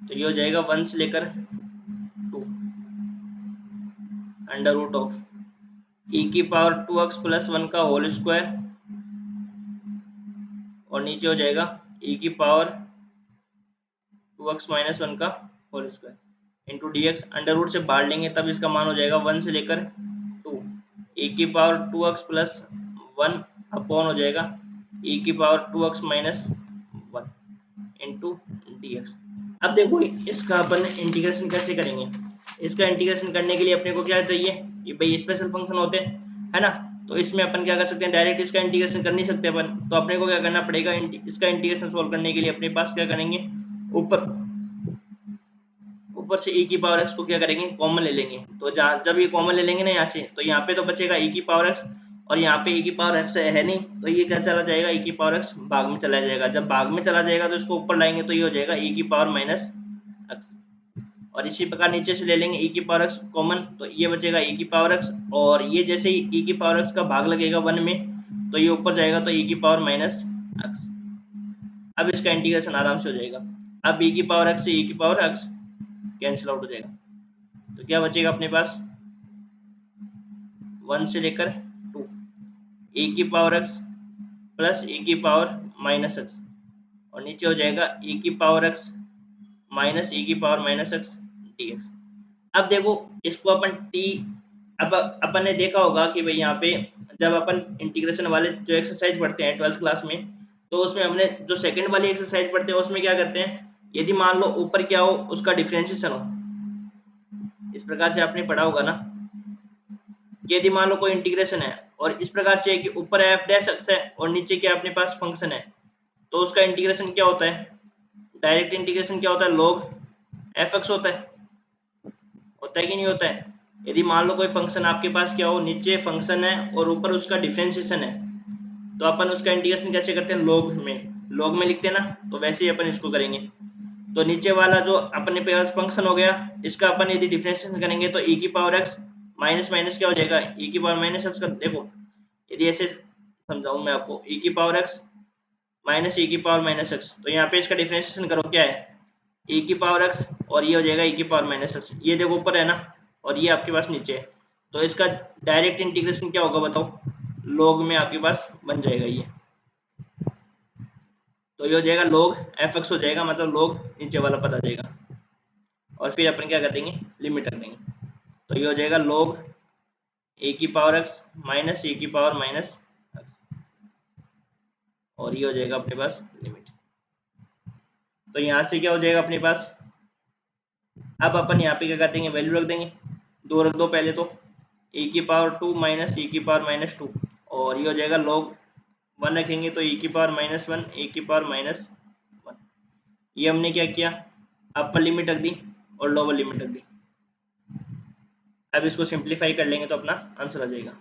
तो ये हो जाएगा 1 से लेकर 2 अंडर रूट ऑफ ए की पावर 2x प्लस 1 का होल स्क्वायर, और नीचे हो जाएगा ए की पावर 2x माइनस 1 का whole square into d x. Under root से बाहर लेंगे तब इसका मान हो जाएगा 1 से लेकर 2 ए की पावर 2x प्लस 1 अपॉन हो जाएगा ए की power 2x minus 1 into d x. अब देखो इसका अपन इंटीग्रेशन कैसे करेंगे, इसका इंटीग्रेशन करने के लिए अपने को क्या चाहिए, ये भाई स्पेशल फंक्शन होते हैं, है ना। तो इसमें अपन क्या कर सकते हैं, डायरेक्ट इसका इंटीग्रेशन कर नहीं सकते अपन, तो अपने को क्या करना पड़ेगा, इसका इंटीग्रेशन सोल्व करने के लिए अपने पास क्या करेंगे, ऊपर ऊपर से e की पावर x को क्या करेंगे, कॉमन ले लेंगे। तो जब ये कॉमन ले लेंगे ना यहाँ से, तो यहाँ पे तो बचेगा e की पावर x, और यहाँ पे e की पावर x है नहीं, तो ये क्या चला जाएगा, e की पावर x भाग में चला जाएगा। जब भाग में चला जाएगा तो इसको ऊपर लाएंगे तो ये हो जाएगा e की पावर माइनस x, और इसी प्रकार नीचे से ले लेंगे e की पावर x कॉमन, तो ये बचेगा e की पावर x, और ये जैसे ही e की पावर x का भाग लगेगा 1 में, तो ये ऊपर जाएगा तो e की पावर माइनस x। अब इसका इंटीग्रेशन आराम से हो जाएगा। अब e की पावर x से e की पावर x कैंसिल आउट हो जाएगा, तो क्या बचेगा अपने पास, 1 से लेकर 2 ए की पावर x प्लस ए की पावर माइनस x, और नीचे हो जाएगा ए की पावर x माइनस ए की पावर माइनस x dx। अब देखो इसको अपन t, अब अपन ने देखा होगा कि भाई यहाँ पे जब अपन इंटीग्रेशन वाले जो एक्सरसाइज पढ़ते हैं 12th क्लास में, तो उसमें हमने जो सेकंड वाली एक्सरसाइज पढ़ते हैं उसमें क्या करते हैं, यदि मान लो ऊपर क्या हो उसका डिफरेंशिएशन हो, इस प्रकार से आपने पढ़ा होगा ना, यदि मान लो कोई इंटीग्रेशन है और इस प्रकार से है कि ऊपर एफ डैश एक्स है और नीचे क्या अपने पास फंक्शन है, तो उसका इंटीग्रेशन क्या होता है, डायरेक्ट इंटीग्रेशन क्या होता है, log एफ एक्स होता है कि नहीं होता है। यदि मान लो कोई फंक्शन आपके पास क्या हो, नीचे फंक्शन है और ऊपर उसका डिफरेंशिएशन है, तो अपन उसका इंटीग्रेशन कैसे करते हैं, log में लिखते हैं ना, तो वैसे ही अपन इसको करेंगे। तो नीचे वाला जो अपने पास फंक्शन हो गया, इसका अपन यदि डिफरेंशिएशन करेंगे तो e की पावर x माइनस माइनस क्या हो जाएगा, e की पावर माइनस x का, देखो यदि ऐसे समझाऊं मैं आपको, e की पावर x माइनस e की पावर माइनस x, तो यहाँ पे इसका डिफरेंशिएशन करो क्या है, e की पावर x, और ये हो जाएगा e की पावर माइनस x, ये देखो ऊपर है ना, और ये आपके पास नीचे है, तो इसका डायरेक्ट इंटीग्रेशन क्या होगा बताओ, log में आपके पास बन जाएगा ये, तो ये हो जाएगा log एफ एक्स हो जाएगा, मतलब log नीचे वाला पद आ जाएगा, और फिर अपन क्या कर देंगे, लिमिट रख देंगे। तो ये हो जाएगा log ए की पावर x माइनस ए की पावर माइनस एक्स, और ये हो जाएगा अपने पास लिमिट। तो यहाँ से क्या हो जाएगा अपने पास, अब अपन यहाँ पे क्या कर देंगे, वैल्यू रख देंगे, 2 रख दो पहले तो, ए की पावर 2 माइनस ए की पावर माइनस 2, और ये हो जाएगा log 1 रखेंगे तो ए की पावर माइनस 1 ए की पावर माइनस 1। ये हमने क्या किया, अपर लिमिट रख दी और लोअर लिमिट रख दी। अब इसको सिंप्लीफाई कर लेंगे तो अपना आंसर आ जाएगा।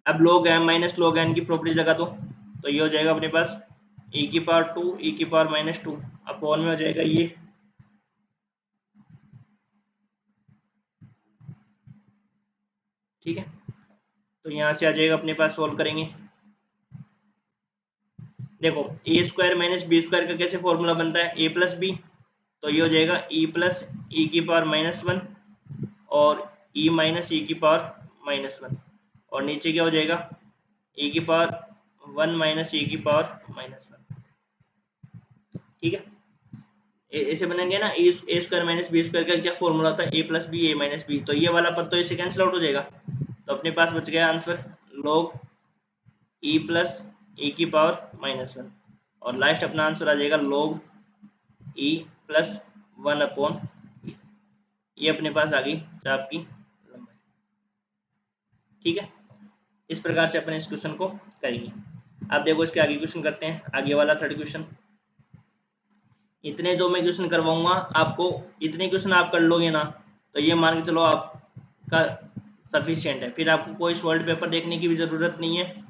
अब log m minus log n की प्रॉपर्टी लगा दो, तो ये हो जाएगा अपने पास e की पावर 2 e की पावर माइनस 2 अपॉन में हो जाएगा ये, ठीक है। तो यहाँ से आ जाएगा अपने पास, सोल्व करेंगे। देखो ए स्क्वायर माइनस बी स्क्वायर का कैसे फॉर्मूला बनता है, ए प्लस बी, तो ये हो जाएगा ई प्लस ई की पावर माइनस 1 और ई माइनस ई की पावर माइनस 1, और नीचे क्या हो जाएगा, ए की पावर 1 माइनस ए की पावर माइनस 1, ठीक है। ऐसे बनेंगे ना, ए स्क्वायर माइनस बी स्क्वायर का क्या फॉर्मूला होता है, ए प्लस बी ए माइनस बी, तो ये वाला पद तो इससे कैंसिल आउट हो जाएगा, तो अपने पास बच गया आंसर log ई प्लस ए की पावर माइनस 1, और लास्ट अपना आंसर आ जाएगा log ई प्लस 1 अपॉन ई। ये अपने पास आ गई चाप की लंबाई, ठीक है। इस प्रकार से अपन इस क्वेश्चन को करेंगे। अब देखो इसके आगे क्वेश्चन करते हैं, आगे वाला थर्ड क्वेश्चन। इतने जो मैं क्वेश्चन करवाऊंगा आपको, इतने क्वेश्चन आप कर लोगे ना, तो ये मान के चलो आपका सफिशिएंट है, फिर आपको कोई सॉल्व पेपर देखने की भी जरूरत नहीं है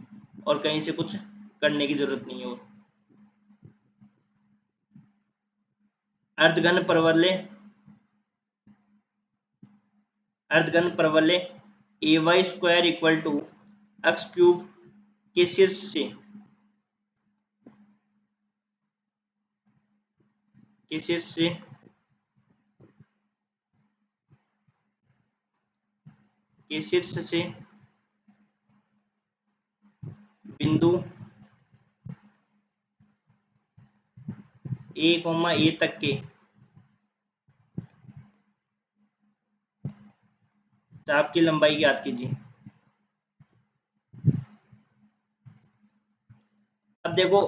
और कहीं से कुछ करने की जरूरत नहीं है। और अर्धघन परवलय a y square equal to x cube के शीर्ष से बिंदु ए तक के चाप की लंबाई ज्ञात कीजिए। अब देखो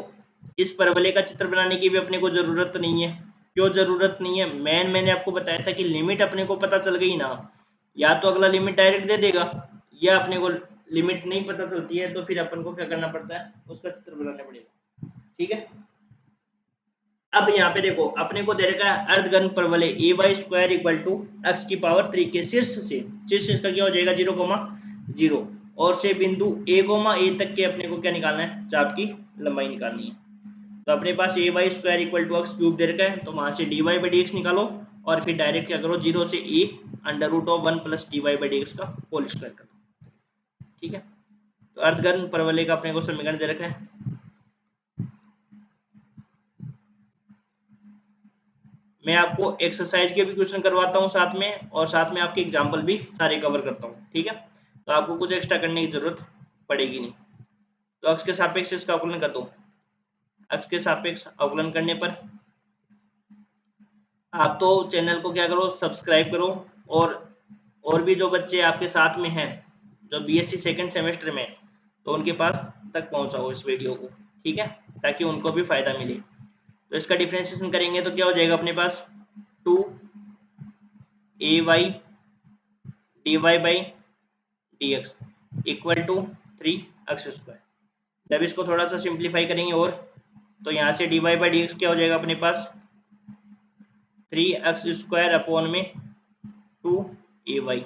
इस परवलय का चित्र बनाने की भी अपने को जरूरत नहीं है। क्यों जरूरत नहीं है, मैंने आपको बताया था कि लिमिट अपने को पता चल गई ना, या तो अगला लिमिट डायरेक्ट दे देगा, या अपने को लिमिट नहीं पता चलती है तो फिर अपन को क्या करना पड़ता है, उसका चित्र बनाना पड़ेगा, ठीक है। अब यहाँ पे देखो अपने को दे रखा है अर्धघन परवलय a y square equal to x की पावर 3 के शीर्ष से, शीर्ष इसका क्या हो जाएगा 0,0, और से बिंदु ए तक के अपने को क्या निकालना है, चाप की लंबाई निकालनी है। तो अपने पास a y square equal to x cube दे रखा है, तो वहां से d y by d x निकालो, और फिर डायरेक्ट क्या करो, 0 से a under root of 1 plus d y by d x का होल स्क्वायर कर दो, ठीक है। तो अर्धघन परवलय का अपने को समीकरण दे रखा है। मैं आपको एक्सरसाइज के भी क्वेश्चन करवाता हूँ साथ में, और साथ में आपके एग्जाम्पल भी सारे कवर करता हूँ, ठीक है। तो आपको कुछ एक्स्ट्रा करने की जरूरत पड़ेगी नहीं। तो अक्ष के सापेक्ष इसका अवकलन कर दो। अक्ष के सापेक्ष अवकलन करने पर आप तो चैनल को क्या करो, सब्सक्राइब करो, और भी जो बच्चे आपके साथ में हैं जो बीएससी सेकंड सेमेस्टर में, तो उनके पास तक पहुंचाओ इस वीडियो को, ठीक है, ताकि उनको भी फायदा मिले। तो इसका डिफरेंशिएशन करेंगे तो क्या हो जाएगा अपने पास, 2 a y d y by d x equal to 3 x square. जब इसको थोड़ा सा सिंप्लीफाई करेंगे और, तो यहाँ से d y by d x क्या हो जाएगा अपने पास, 3 एक्स स्क्वायर अपॉन में 2 ए वाई।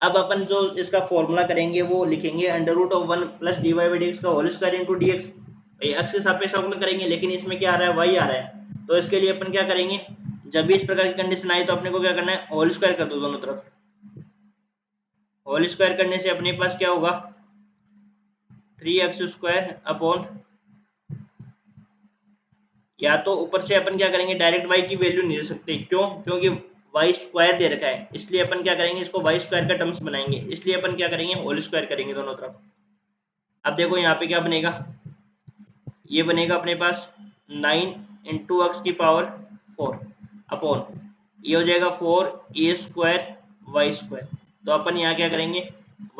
अब अपन जो इसका फॉर्मूला करेंगे वो लिखेंगे under root of 1 plus d y by d x का whole square into d x. X के सापेक्ष अवकलन करेंगे, लेकिन इसमें क्या आ रहा है, वाई आ रहा है, तो इसके लिए अपन क्या करेंगे, जब भी इस प्रकार की कंडीशन आई तो अपने को क्या करना है, होल स्क्वायर कर दो दोनों तरफ। होल स्क्वायर करने से अपने पास क्या होगा, 3 एक्स स्क्वायर अपॉन, या तो ऊपर से अपन क्या करेंगे, डायरेक्ट y की वैल्यू नहीं दे सकते, क्यों, क्योंकि y स्क्वायर दे रखा है, इसलिए अपन क्या करेंगे, इसको y स्क्वायर का टर्म्स बनाएंगे, इसलिए अपन क्या करेंगे, होल स्क्वायर करेंगे दोनों तरफ। अब देखो यहाँ पे क्या बनेगा, ये बनेगा अपने पास 9 इंटू एक्स की पावर 4 अपॉन ये हो जाएगा 4a² y²। तो अपन यहाँ क्या करेंगे,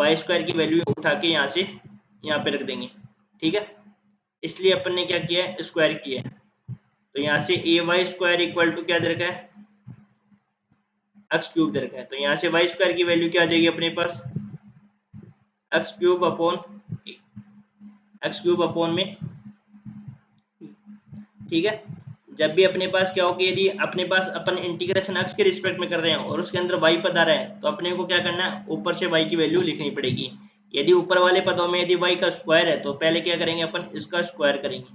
y² की वैल्यू उठा के यहाँ से यहाँ पे रख देंगे, ठीक है। इसलिए अपन ने क्या किया है, स्क्वायर किया है। तो यहाँ से ay² इक्वल टू क्या दे रखा है, x³ दे रखा है। तो यहाँ से y² की वैल्यू क्या आ जाएगी अपने पास, x³ अपॉन में, ठीक है। जब भी अपने पास क्या हो कि यदि अपने पास अपन इंटीग्रेशन x के रिस्पेक्ट में कर रहे हैं और उसके अंदर y पद आ रहा है, तो अपने को क्या करना है, ऊपर से y की वैल्यू लिखनी पड़ेगी। यदि ऊपर वाले पदों में यदि y का स्क्वायर है तो पहले क्या करेंगे, अपन इसका स्क्वायर करेंगे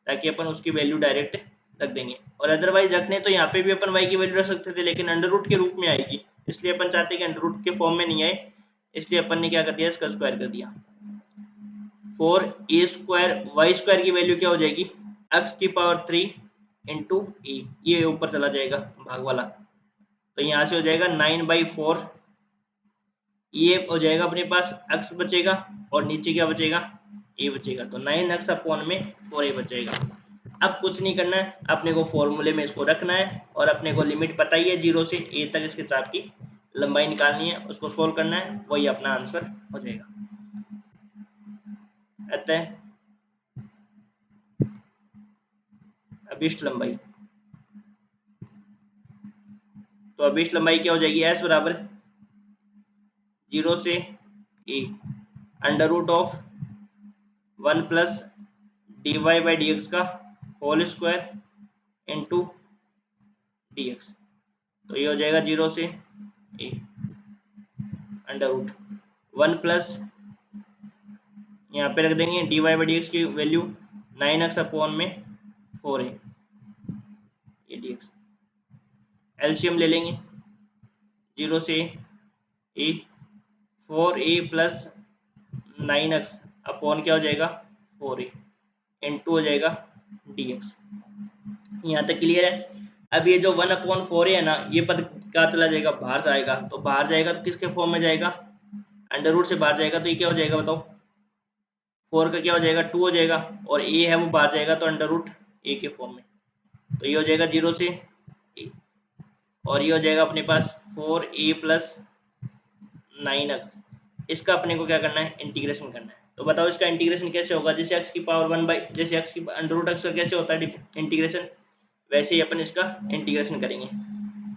ताकि अपन उसकी वैल्यू डायरेक्ट रख देंगे। और अदरवाइज रखने तो यहाँ पे भी अपन y की वैल्यू रख सकते थे, लेकिन अंडर रूट के रूप में आएगी, इसलिए अपन चाहते हैं कि अंडर रूट के फॉर्म में नहीं आए, इसलिए अपन ने क्या कर दिया, इसका स्क्वायर कर दिया। 4a² y² की वैल्यू क्या हो जाएगी, x की पावर 3 इंटू ए, ये ऊपर चला जाएगा भाग वाला, तो यहाँ से हो जाएगा 9/4, ये हो जाएगा अपने पास x बचेगा और नीचे क्या बचेगा, a बचेगा। तो 9x अपॉन में 4a बचेगा। अब कुछ नहीं करना है, अपने को फॉर्मूले में इसको रखना है और अपने को लिमिट पता ही है 0 से a तक इसके चाप की लंबाई निकालनी है, उसको सोल्व करना है, वही अपना आंसर हो जाएगा। अतः अभिष्ट लंबाई, तो अभिष्ट लंबाई क्या हो जाएगी, s बराबर 0 से a under root of 1 plus dy/dx का होल स्क्वायर इंटू dx। तो ये हो जाएगा 0 से a अंडर रूट 1 प्लस यहाँ पे रख देंगे dy/dx की वैल्यू 9x अपॉन में 4a, ये dx। एलसीएम ले लेंगे 0 से a 4a plus 9x upon क्या हो जाएगा 4a इंटू हो जाएगा dx। यहाँ तक क्लियर है। अब ये जो 1/4 है ना, ये पद कहाँ चला जाएगा, बाहर जाएगा। तो बाहर जाएगा तो किसके फॉर्म में जाएगा, अंडर रूट से बाहर जाएगा, तो ये क्या हो जाएगा बताओ, 4 का क्या हो जाएगा 2 हो जाएगा, और a है वो बाहर जाएगा तो अंडर रूट a के फॉर्म में। तो ये हो जाएगा 0 से a, और ये हो जाएगा अपने पास 4a प्लस 9x। इसका अपने को क्या करना है, इंटीग्रेशन करना है। तो बताओ इसका इंटीग्रेशन कैसे होगा, जैसे x की पावर 1 जैसे x की अंडर रूट x का कैसे होता है इंटीग्रेशन, वैसे ही अपन इसका इंटीग्रेशन करेंगे।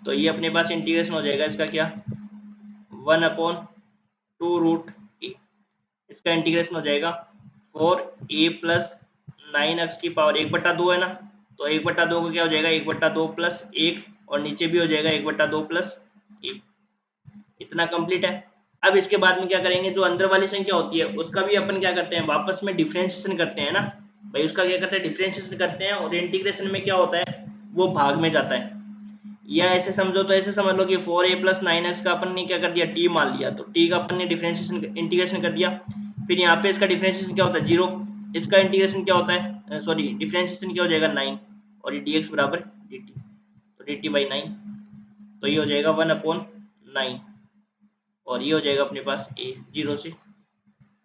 तो ये अपने पास इंटीग्रेशन हो जाएगा इसका क्या, 1/2√a। इसका इंटीग्रेशन हो जाएगा 4a प्लस 9x की पावर 1/2 है ना, तो 1/2 का क्या हो जाएगा 1/2 प्लस 1, और नीचे भी हो जाएगा 1/2 प्लस 1। इतना कंप्लीट है। अब इसके बाद में क्या करेंगे, जो अंदर वाली संख्या होती है उसका भी अपन क्या करते हैं, वापस में डिफरेंशिएशन करते हैं ना भाई, उसका क्या करते हैं, डिफरेंशिएशन करते हैं, और इंटीग्रेशन में क्या होता है, वो भाग में जाता है। या ऐसे समझो, तो ऐसे समझ लो कि 4a प्लस 9x का अपन ने क्या कर दिया, t मान लिया, तो t का अपन ने डिफरेंशिएशन इंटीग्रेशन कर दिया। फिर यहाँ पे इसका डिफरेंशिएशन क्या होता है 0, इसका इंटीग्रेशन क्या होता है, सॉरी डिफरेंशिएशन क्या हो जाएगा 9, और ये dx बराबर dt, तो dt/9। तो ये हो जाएगा 1/9, और ये हो जाएगा अपने पास a 0 से।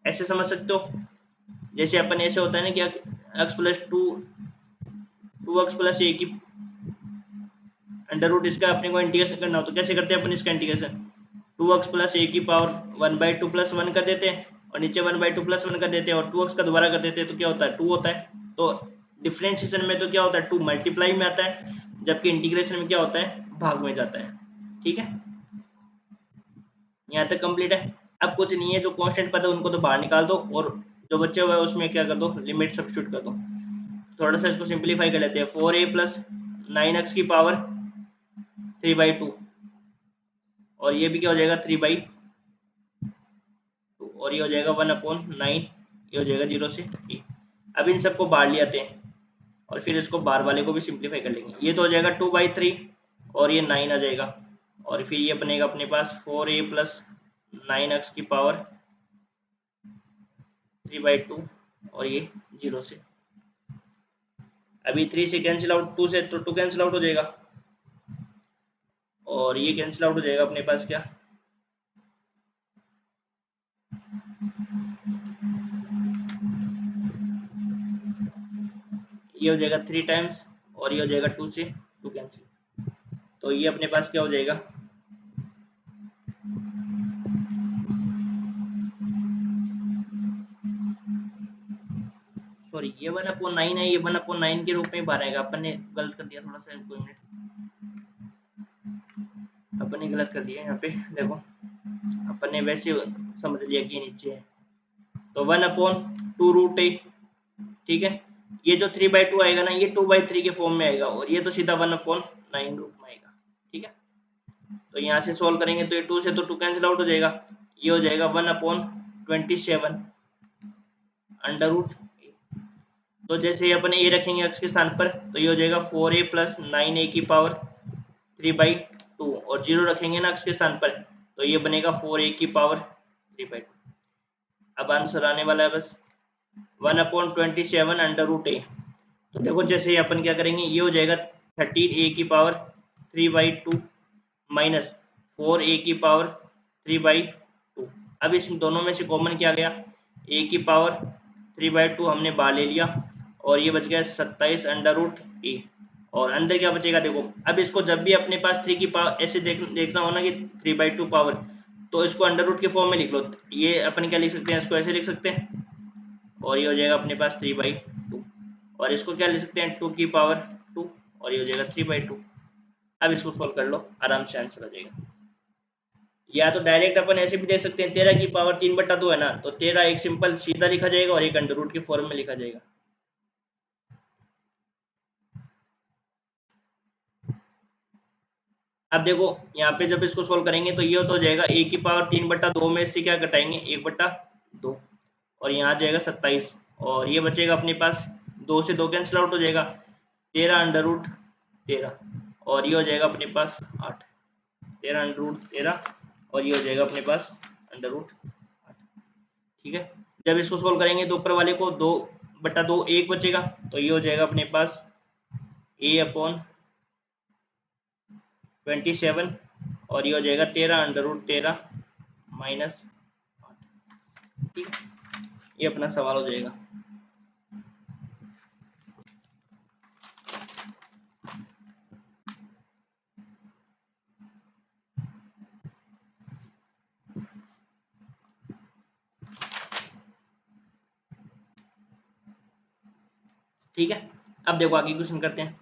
ऐसे समझ सकते हो, जैसे अपन ऐसे होता है ना कि x plus 2x plus a की अंडर रूट इसका अपने को इंटीग्रेशन करना हो, तो कैसे करते हैं अपन इसका इंटीग्रेशन, 2x प्लस a की पावर 1/2 प्लस 1 कर देते हैं, और नीचे 1/2 प्लस 1 कर देते हैं, और 2x का दोबारा कर देते हैं, तो क्या होता है 2 होता है। तो डिफरेंशिएशन में तो क्या होता है 2 मल्टीप्लाई में आता है, जबकि इंटीग्रेशन में क्या होता है भाग में जाता है। ठीक है, यहाँ तक कंप्लीट है। अब कुछ नहीं है, जो कांस्टेंट पद है उनको तो बाहर निकाल दो, और जो बचे हुए है उसमें क्या कर दो, लिमिट सब्स्टिट्यूट कर दो। थोड़ा सा इसको सिंप्लीफाई कर लेते हैं, 4a प्लस 9x की पावर 3/2, और ये भी क्या हो जाएगा 3/2, और ये हो जाएगा 1/9, ये हो जाएगा 0 से a। अब इन सबको बाहर ले आते हैं, और फिर इसको बाहर वाले को भी सिंप्लीफाई कर लेंगे। ये तो हो जाएगा 2/3, और ये 9 आ जाएगा, और फिर ये बनेगा अपने पास 4a प्लस 9x की पावर 3/2, और ये 0 से। अभी 3 से कैंसिल आउट, 2 से तो 2 कैंसिल आउट हो जाएगा, और ये कैंसिल आउट हो जाएगा अपने पास क्या, ये हो जाएगा 3 टाइम्स और ये हो जाएगा 2 से 2 कैंसिल, तो ये अपने पास क्या हो जाएगा, सॉरी ये 1/9 है, ये 1/9 के रूप में बाहर आएगा। अपन ने गलत कर दिया थोड़ा सा, 2 मिनट, अपन ने गलत कर दिया यहाँ पे, देखो अपन ने वैसे समझ लिया कि ये नीचे है, तो 1/2√a, ठीक है। ये जो 3/2 आएगा ना, ये 2/3 के फॉर्म में आएगा, और ये तो सीधा 1/9 रूप में आएगा, ठीक है। तो यहाँ से सॉल्व करेंगे तो ये 2 से तो 2 कैंसिल आउट हो जाएगा, ये हो जाएगा 1/27 अंडर रूट। तो जैसे ही अपन a रखेंगे x के स्थान पर, तो ये हो जाएगा 4a + 9a की पावर 3/2, और 0 रखेंगे ना x के स्थान पर, तो ये बनेगा 4a की पावर 3/2। अब आंसर आने वाला है बस 1/27 अंडर रूट a। तो देखो जैसे ही अपन क्या करेंगे, ये हो जाएगा 13a की पावर 3/2 माइनस 4a की पावर 3/2। अब इस दोनों में से कॉमन क्या गया, a की पावर 3/2 हमने बाहर ले लिया, और ये बच गया 27 अंडर रूट a, और अंदर क्या बचेगा देखो। अब इसको जब भी अपने पास 3 की पावर ऐसे देखना हो ना कि 3/2 पावर, तो इसको अंडर रूट के फॉर्म में लिख लो। ये अपन क्या लिख सकते हैं, इसको ऐसे लिख सकते हैं, और ये हो जाएगा अपने पास 3/2, और इसको क्या लिख सकते हैं 2 की पावर 2, और ये हो जाएगा 3/2। अब इसको सोल्व कर लो, आराम से आंसर आ जाएगा। या तो डायरेक्ट अपन ऐसे भी देख सकते हैं, 13 की पावर 3/2 है ना, तो 13 एक सिंपल सीधा लिखा जाएगा और एक अंडर रूट के फॉर्म में लिखा जाएगा। अब देखो यहाँ पे जब इसको सोल्व करेंगे तो ये तो हो जाएगा a की पावर 3/2 में इससे क्या घटाएंगे 1/2, और यहाँ आ जाएगा 27, और ये बचेगा अपने पास 2 से 2 कैंसिल आउट हो जाएगा, 13 अंडर रूट 13, और ये हो जाएगा अपने पास 8, 13 अंडर रूट 13, और ये हो जाएगा अपने पास अंडर रूट 8, ठीक है। जब इसको सोल्व करेंगे तो ऊपर वाले को 2/2 1 बचेगा, तो ये हो जाएगा अपने पास a/27, और ये हो जाएगा 13 अंडर रूट 13 माइनस 8, ठीक है। ये अपना सवाल हो जाएगा। ठीक है, अब देखो आगे क्वेश्चन करते हैं।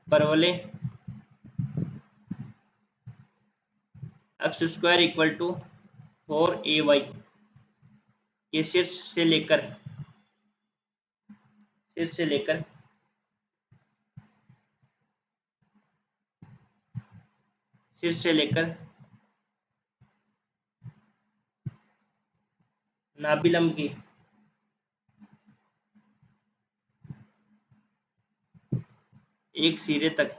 परवलय x² = 4ay के शीर्ष से लेकर नाभिलंब की एक सिरे तक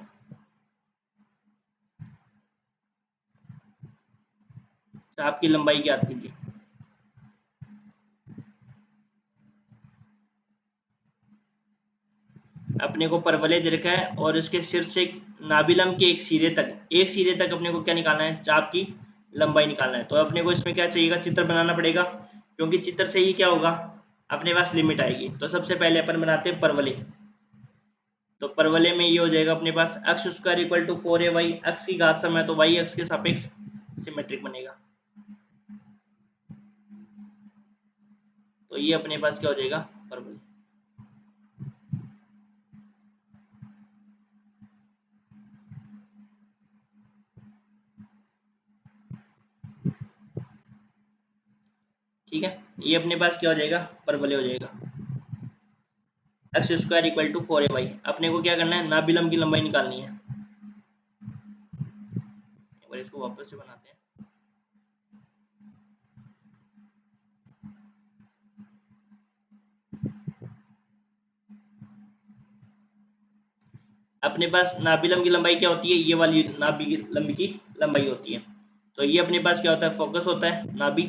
चाप की लंबाई ज्ञात कीजिए। अपने को परवलय दे रखा है और इसके शीर्ष से नाभिलंब के एक सिरे तक अपने को क्या निकालना है, चाप की लंबाई निकालना है। तो अपने को इसमें क्या चाहिएगा, चित्र बनाना पड़ेगा, क्योंकि चित्र से ही क्या होगा, अपने पास लिमिट आएगी। तो सबसे पहले अपन बनाते हैं परवलय। तो परवलय में ये हो जाएगा अपने पास x² = 4ay, x की घात समय तो y अक्ष के सापेक्ष सिमेट्रिक बनेगा। तो ये अपने पास क्या हो जाएगा, परवलय। ठीक है, ये अपने पास क्या हो जाएगा, परवलय हो जाएगा। x² = 4ay, अपने को क्या करना है, नाभिलंब की लंबाई निकालनी है। एक बार इसको वापस से बनाते हैं। अपने पास नाभिलंब की लंबाई क्या होती है, ये वाली नाभि लंबी की लंबाई होती है। तो ये अपने पास क्या होता है, फोकस होता है नाभि,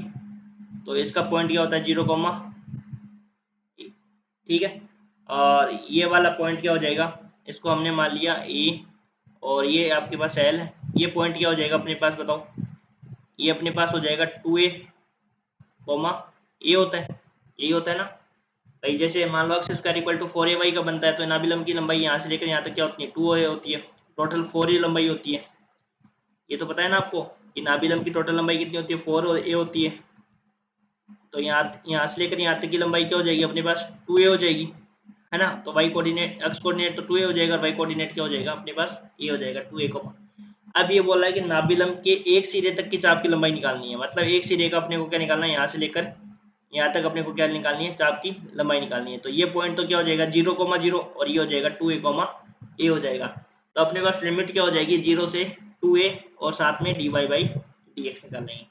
तो इसका पॉइंट क्या होता है 0, ठीक है। और ये वाला पॉइंट क्या हो जाएगा, इसको हमने मान लिया ए, और ये आपके पास एल है। ये पॉइंट क्या हो जाएगा अपने पास बताओ, ये अपने पास हो जाएगा 2a, ये होता है, यही होता है ना भाई। जैसे मान लो x square equal to 4ay का बनता है, तो नाभिलंब की लंबाई यहाँ से लेकर यहाँ तक क्या होती है 2a होती है, टोटल 4 ही लंबाई होती है। ये तो पता है ना आपको कि नाभिलंब की टोटल लंबाई कितनी होती है 4a होती है। तो यहाँ से लेकर यहाँ तक की लंबाई क्या हो जाएगी अपने पास 2a हो जाएगी, है ना। तो वाई कोऑर्डिनेट एक्स कोऑर्डिनेट तो 2a हो जाएगा, और वाई कोऑर्डिनेट क्या हो जाएगा अपने पास ये हो जाएगा 2a को। अब ये बोल रहा है कि नाभिलंब के एक सिरे तक की चाप की लंबाई निकालनी है, मतलब एक सिरे का अपने को क्या निकालना है, यहाँ से लेकर यहाँ तक अपने को क्या निकालनी है, चाप की लंबाई निकालनी है। तो ये पॉइंट तो क्या हो जाएगा 0,0 और ये हो जाएगा 2a, हो जाएगा। तो अपने पास लिमिट क्या हो जाएगी 0 से 2a, और साथ में dy/dx निकाल लेंगे।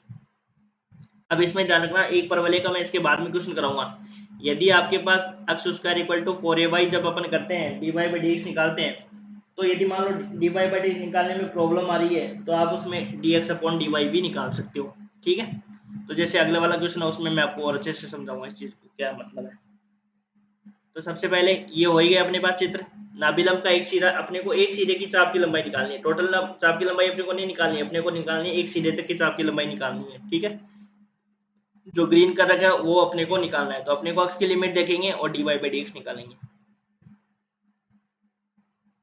अब इसमें ध्यान रखना, एक परवलय का मैं इसके बाद में क्वेश्चन कराऊंगा। यदि आपके पास x square equal to 4ay जब अपन करते हैं dy/dx निकालते हैं, तो यदि मान लो dy/dx निकालने में प्रॉब्लम आ रही है, तो आप उसमें dx/dy भी निकाल सकते हो, ठीक है। तो जैसे अगले वाला क्वेश्चन है उसमें मैं आपको और अच्छे से समझाऊंगा इस चीज को क्या मतलब है। तो सबसे पहले ये हो ही गया अपने पास चित्र, नाभिलंब का एक सिरा, अपने को एक सिरे की चाप की लंबाई निकालनी है, टोटल चाप की लंबाई अपने को नहीं निकालनी है, अपने को निकालनी है एक सिरे तक की चाप की लंबाई निकालनी है, ठीक है। जो ग्रीन कर रखा है वो अपने को निकालना है, तो अपने को x की लिमिट देखेंगे और dy/dx निकालेंगे।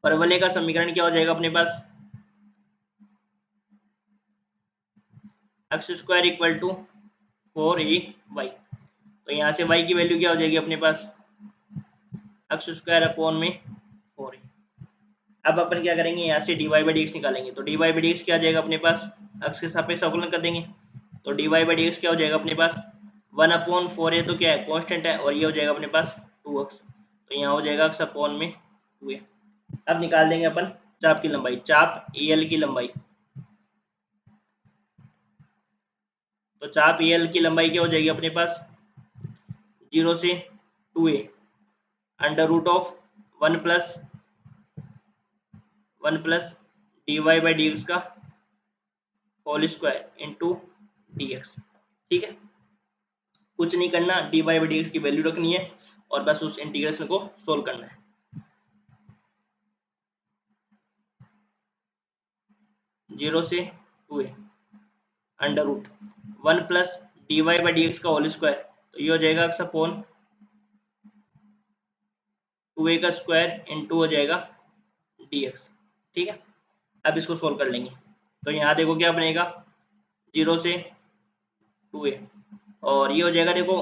परवलय का समीकरण क्या हो जाएगा अपने पास, x square equal to 4ay। तो यहाँ से y की वैल्यू क्या हो जाएगी अपने पास एक्स स्क्वायर अपॉन में 4a। अब अपन क्या करेंगे, यहाँ से dy/dx निकालेंगे, तो dy/dx क्या आ जाएगा अपने पास, x के सापेक्ष अवकलन कर देंगे, तो dy/dx क्या हो जाएगा अपने पास 1/4a, तो क्या है कांस्टेंट है, और ये हो जाएगा अपने पास 2x, तो यहाँ हो जाएगा x अपॉन में 2a। अब निकाल देंगे अपन चाप की लंबाई, चाप एल की लंबाई। तो चाप एल की लंबाई क्या हो जाएगी अपने पास 0 से 2a, under root of 1 plus dy/dx का होल स्क्वायर इंटू dx, ठीक है। कुछ नहीं करना, dy/dx की वैल्यू रखनी है और बस उस इंटीग्रेशन को सोल्व करना है। 0 से 2a under root 1 plus dy/dx का होल स्क्वायर, तो ये हो जाएगा x अपॉन 2a का स्क्वायर इंटू हो जाएगा dx, ठीक है। अब इसको सोल्व कर लेंगे, तो यहाँ देखो क्या बनेगा 0 से 2a, और ये हो जाएगा देखो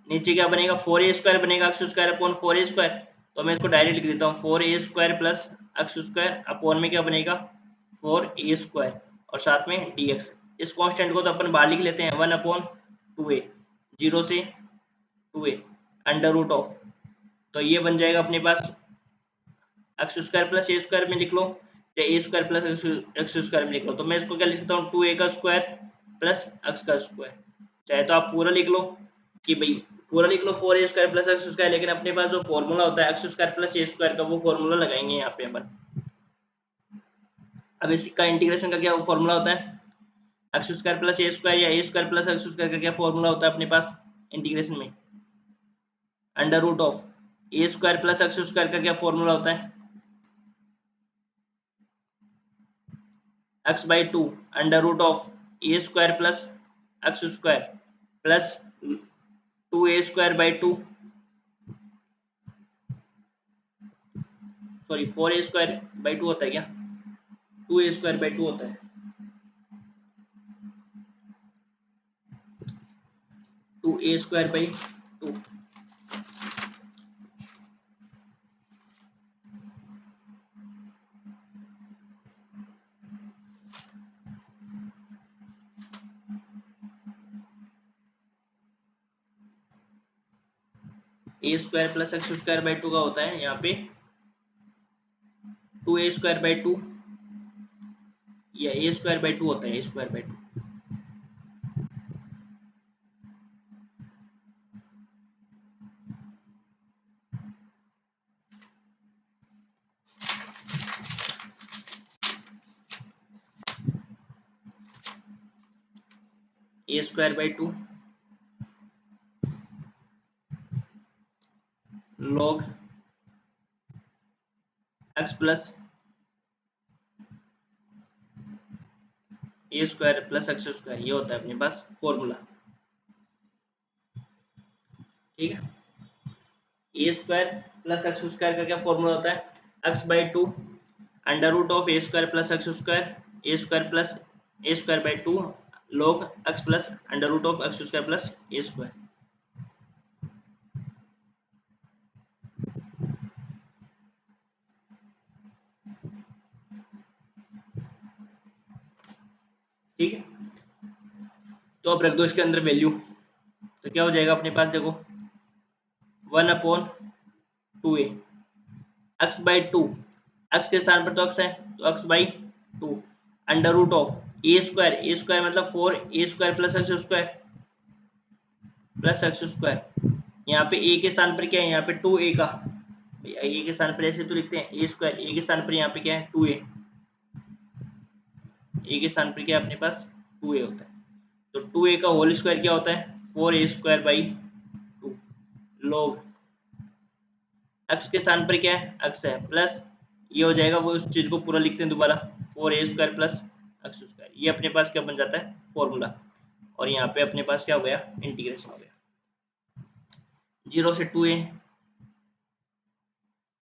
नीचे क्या बनेगा 4a स्क्वायर बनेगा, x square upon 4a square. तो मैं इसको डायरेक्ट लिख देता हूँ 4a square plus x square upon में क्या बनेगा 4a स्क्वायर, और साथ में dx। इस कांस्टेंट को तो अपन बाहर लिख लेते हैं 1/2a, 0 से 2a अंडर रूट ऑफ, तो ये बन जाएगा अपने पास x square plus a square में लिख लो, या a square plus x square में लिख लो। तो मैं इसको क्या लिख सकता हूँ 2a का स्क्वायर प्लस एक्स का स्क्वायर, चाहे तो आप पूरा लिख लो कि भाई पूरा लिख लो 4a square plus x square, लेकिन अपने पास जो फॉर्मूला होता है x square plus a square का, वो फॉर्मूला लगाएंगे यहाँ पे अपन। अब इसका इंटीग्रेशन का क्या फॉर्मूला होता है, x square plus a square या a square plus x square का क्या फॉर्मूला होता है अपने पास इंटीग्रेशन में, under root of a square plus x square का क्या फॉर्मूला होता है x/2 under root of a square plus x square plus 2a square by 2, sorry 4a square by 2 होता है क्या, 2a स्क्वायर बाई 2 होता है, 2a square by 2। A square plus x square by 2 का होता है यहाँ पे 2a स्क्वायर बाई 2, या ए स्क्वायर बाई 2 होता है, a square by 2। A square by 2 x plus a square plus x square, ये होता है अपने पास फॉर्मूला। ठीक है, a square plus x square का क्या फॉर्मूला होता है, x by two under root of a square plus x square, a square plus a square by two log x plus under root of x square plus a square. ठीक है, तो अब रख दो इसके अंदर वैल्यू, तो क्या हो जाएगा अपने पास, देखो 1/2a x by to, x के स्थान पर तो एक्स है तो x by two under root of a square मतलब 4a square plus x square plus x square, यहाँ पे ए के स्थान पर क्या है, यहाँ पे 2a का, ए के स्थान पर ऐसे तो लिखते हैं ए स्क्वायर, ए के स्थान पर यहाँ पे क्या है 2a, ए के स्थान पर क्या है अपने पास 2a होता है, तो 2a का होल स्क्वायर क्या होता है 4a square by two log x के स्थान पर क्या है एक्स है प्लस ये हो जाएगा, वो उस चीज को पूरा लिखते हैं दोबारा 4a square plus x square, ये अपने पास क्या बन जाता है फॉर्मूला, और यहाँ पे अपने पास क्या हो गया इंटीग्रेशन हो गया 0 से 2a।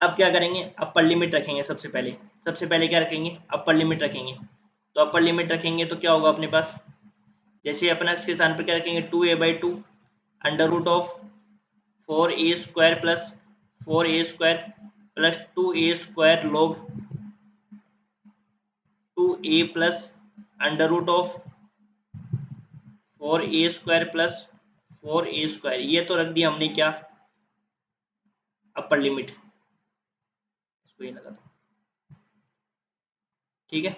अब क्या करेंगे, अपर लिमिट रखेंगे, सबसे पहले क्या रखेंगे अपर लिमिट रखेंगे, तो अपर लिमिट रखेंगे तो क्या होगा अपने पास, जैसे अपन एक्स के स्थान पर क्या रखेंगे 2a by two under root of 4a square plus 4a square plus 2a square log 2a plus under root of 4a square plus 4a square, ये तो रख दिया हमने क्या अपर लिमिट, इसको ये लगा दो। ठीक है,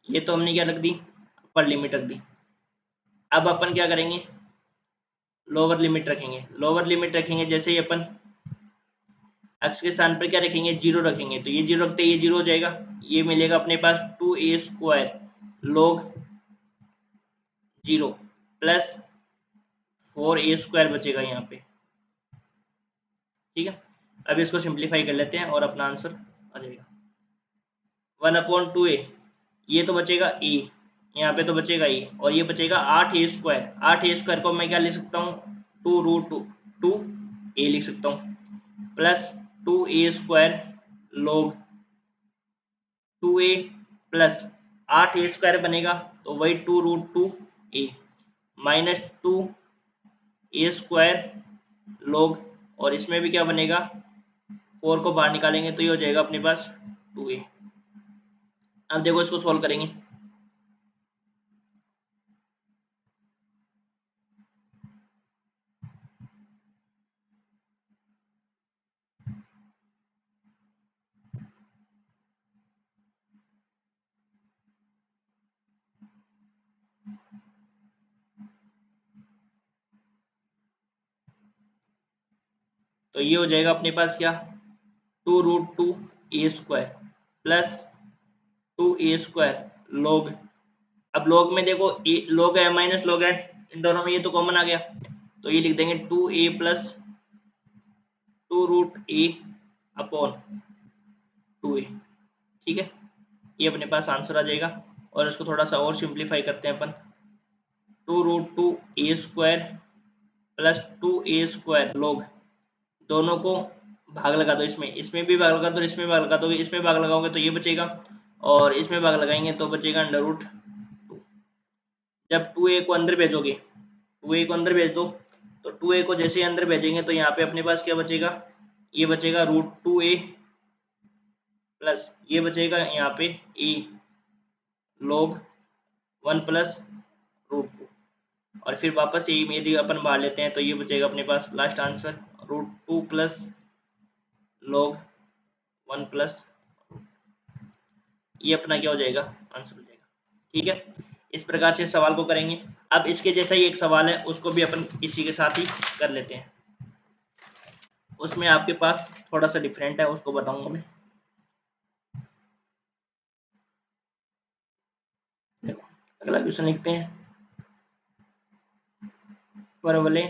ये तो हमने क्या रख दी अपर लिमिट रख दी। अब अपन क्या करेंगे लोअर लिमिट रखेंगे, लोअर लिमिट रखेंगे जैसे ही अपन एक्स के स्थान पर क्या रखेंगे 0 रखेंगे, तो ये 0 रखते ये 0 हो जाएगा, ये मिलेगा अपने पास 2a square log 0 plus 4a square बचेगा यहाँ पे। ठीक है, अब इसको सिंप्लीफाई कर लेते हैं और अपना आंसर आ जाएगा 1/2a, ये तो बचेगा e, यहाँ पे तो बचेगा e, और ये बचेगा 8a स्क्वायर, 8a स्क्वायर को मैं क्या लिख सकता हूँ 2√2a लिख सकता हूँ plus 2a square log 2a plus 8a square बनेगा तो वही 2√2a minus 2a square log, और इसमें भी क्या बनेगा 4 को बाहर निकालेंगे तो ये हो जाएगा अपने पास 2a। अब देखो इसको सॉल्व करेंगे, तो ये हो जाएगा अपने पास क्या 2√2a square plus 2a square log, अब log में देखो log है माइनस log है, इन दोनों में ये तो कॉमन आ गया, तो ये लिख देंगे 2a plus 2√a upon 2a। ठीक है, ये अपने पास आंसर आ जाएगा, और इसको थोड़ा सा और सिंप्लीफाई करते हैं अपन 2√2a square plus 2a square log, दोनों को भाग लगा दो, इसमें भी भाग लगा दो, इसमें भाग लगा दोगे, इसमें भाग लगाओगे तो ये बचेगा, और इसमें भाग लगाएंगे तो बचेगा अंडर रूट 2। जब 2a को अंदर भेजोगे 2a को अंदर भेज दो, तो 2a को जैसे अंदर भेजेंगे तो यहाँ पे अपने पास क्या बचेगा, ये बचेगा √2a प्लस ये बचेगा यहाँ पे a log 1 प्लस √2, और फिर वापस यदि अपन बाहर लेते हैं तो ये बचेगा अपने पास last answer √2 plus log 1 plus, ये अपना क्या हो जाएगा आंसर हो जाएगा। ठीक है, इस प्रकार से सवाल को करेंगे। अब इसके जैसा ही एक सवाल है, उसको भी अपन इसी के साथ ही कर लेते हैं, उसमें आपके पास थोड़ा सा डिफरेंट है, उसको बताऊंगा मैं। देखो अगला क्वेश्चन लिखते हैं, परवले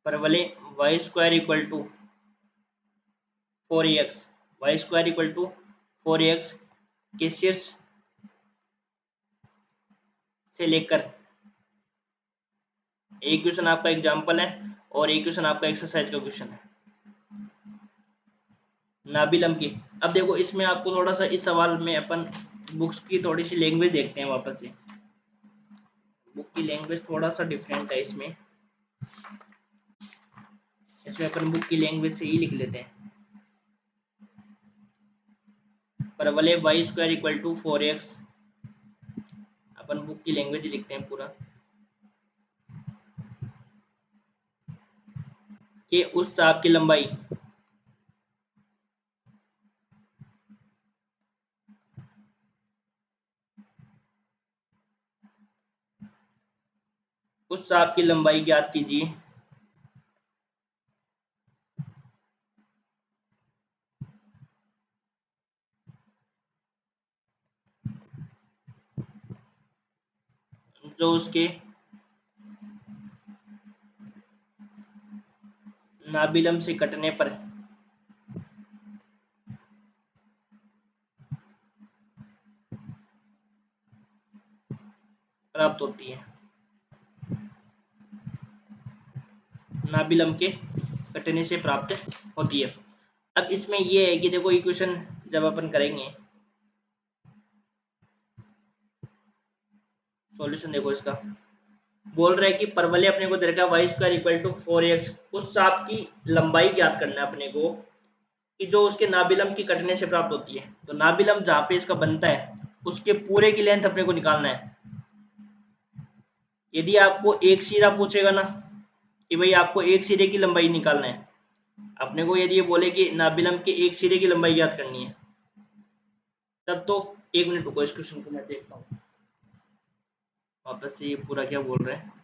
परवले y square equal to 4ax, y square equal to 4ax के शीर्ष से लेकर, एक क्वेश्चन आपका एग्जाम्पल है और एक क्वेश्चन आपका एक्सरसाइज का क्वेश्चन है नाबिलम की। अब देखो इसमें आपको थोड़ा सा इस सवाल में अपन बुक्स की थोड़ी सी लैंग्वेज देखते हैं वापस से। बुक की लैंग्वेज थोड़ा सा डिफरेंट है इसमें अपन बुक की लैंग्वेज से ही लिख लेते हैं। परवलय y square equal to 4x, अपन बुक की लैंग्वेज ही लिखते हैं पूरा, कि उस चाप की लंबाई उस चाप की लंबाई ज्ञात कीजिए जो उसके नाबिलम से कटने पर प्राप्त होती है, नाबिलम के कटने से प्राप्त होती है। अब इसमें ये है कि देखो इक्वेशन जब अपन करेंगे सॉल्यूशन, देखो इसका बोल रहा है कि परवलय अपने को दे रखा है y square equal to 4x, उस चाप की लंबाई ज्ञात करना है अपने को कि जो उसके नाबिलम की कटने से प्राप्त होती है। तो नाबिलम जहाँ पे इसका बनता है उसके पूरे की लेंथ अपने को निकालना है। यदि आपको एक सिरा पूछेगा ना कि भाई आपको एक सिरे की लंबाई निकालना है, अपने को यदि ये बोले कि नाबिलम के एक सिरे की लंबाई ज्ञात करनी है, तब तो एक मिनट रुको, इस क्वेश्चन को मैं देखता हूँ वापस से ये पूरा क्या बोल रहे हैं।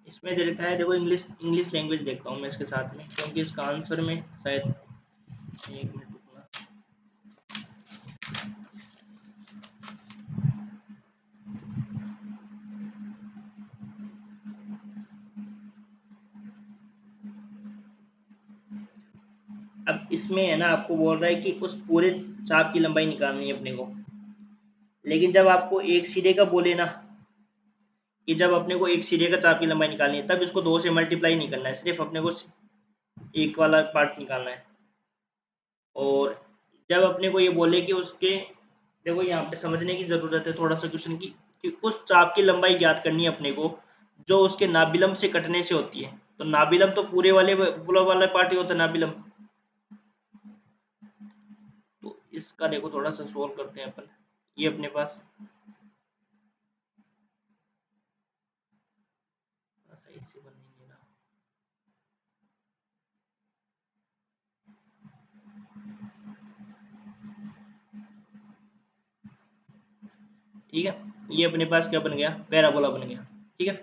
इसमें दे रखा है, देखो इंग्लिश लैंग्वेज देखता हूँ मैं इसके साथ में, क्योंकि इसका आंसर में शायद, एक मिनट रुकना। अब इसमें है ना, आपको बोल रहा है कि उस पूरे चाप की लंबाई निकालनी है अपने को, लेकिन जब आपको एक सिरे का बोले ना कि जब अपने को एक सिरे का चाप की लंबाई निकालनी है, तब इसको 2 से मल्टीप्लाई नहीं करना है, सिर्फ अपने को एक वाला पार्ट निकालना है। और जब अपने को ये बोले कि उसके, देखो यहाँ पे समझने की जरूरत है थोड़ा सा क्वेश्चन की, कि उस चाप की लंबाई ज्ञात करनी है अपने को जो उसके नाबिलम से कटने से होती है। तो नाबिलम तो पूरा वाला पार्ट ही होता है नाबिलम। तो इसका देखो थोड़ा सा सोल्व करते हैं अपन। ये अपने पास सही से बन नहीं रहा, ठीक है। ये अपने पास क्या बन गया, पैराबोला बन गया, ठीक है।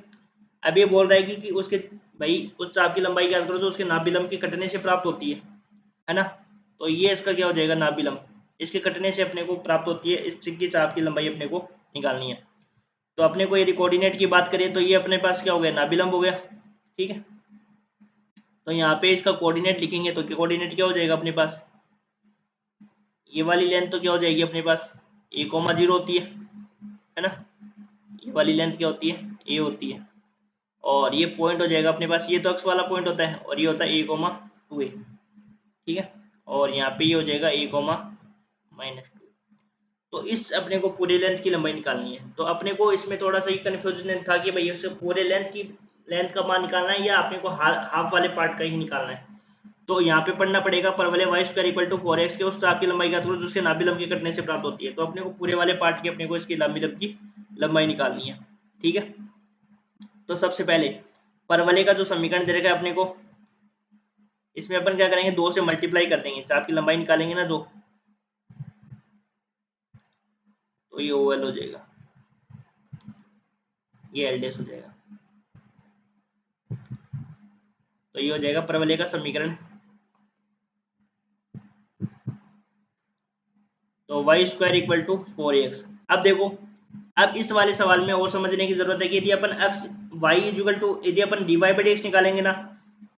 अब ये बोल रहा है कि उसके, भाई उस चाप की लंबाई ज्ञात करो जो उसके नाबिलम के कटने से प्राप्त होती है ना। तो ये इसका क्या हो जाएगा, नाबिलम, इसके कटने से अपने को प्राप्त होती है, इस की चाप की लंबाई अपने को निकालनी है। तो अपने को यदि कोऑर्डिनेट की बात करें तो ये अपने पास क्या हो गया, नाबिलम हो गया, ठीक है। तो यहाँ पे इसका कोऑर्डिनेट लिखेंगे तो कोऑर्डिनेट क्या हो जाएगा अपने पास, ये वाली लेंथ तो क्या हो जाएगी अपने पास, a,0 होती है ना। ये वाली लेंथ क्या होती है, a होती है, और ये पॉइंट हो जाएगा अपने पास, ये तो अक्स वाला पॉइंट होता है और ये होता है a,2a, ठीक है। और यहाँ पे ये हो जाएगा a,-2। तो इस अपने को पूरे लेंथ की लंबाई निकालनी है। तो अपने को इसमें थोड़ा सा ये कन्फ्यूजन था कि भाई इसे पूरे लेंथ का मान निकालना है या अपने को हाफ वाले पार्ट का ही निकालना है। तो यहाँ पे पढ़ना पड़ेगा परवलय y square equal to 4x के उस चाप की लंबाई ज्ञात करो जिसके नाभिलंब के कटने से प्राप्त होती है। तो अपने को पूरे वाले पार्ट की अपने को इसकी नाभिलंब की लंबाई निकालनी है, ठीक है। तो सबसे पहले परवलय का जो समीकरण दे रखा है अपने को, इसमें अपन क्या करेंगे, 2 से मल्टीप्लाई कर देंगे, चाप की लंबाई निकालेंगे ना जो, तो ये ओएल हो जाएगा, ये एल डैश हो जाएगा। तो ये हो जाएगा परवलय का समीकरण। तो Y square equal to 4x। अब देखो, अब इस वाले सवाल में और समझने की जरूरत है कि यदि अपन x y इक्वल टू, यदि अपन dy बाई डी निकालेंगे ना,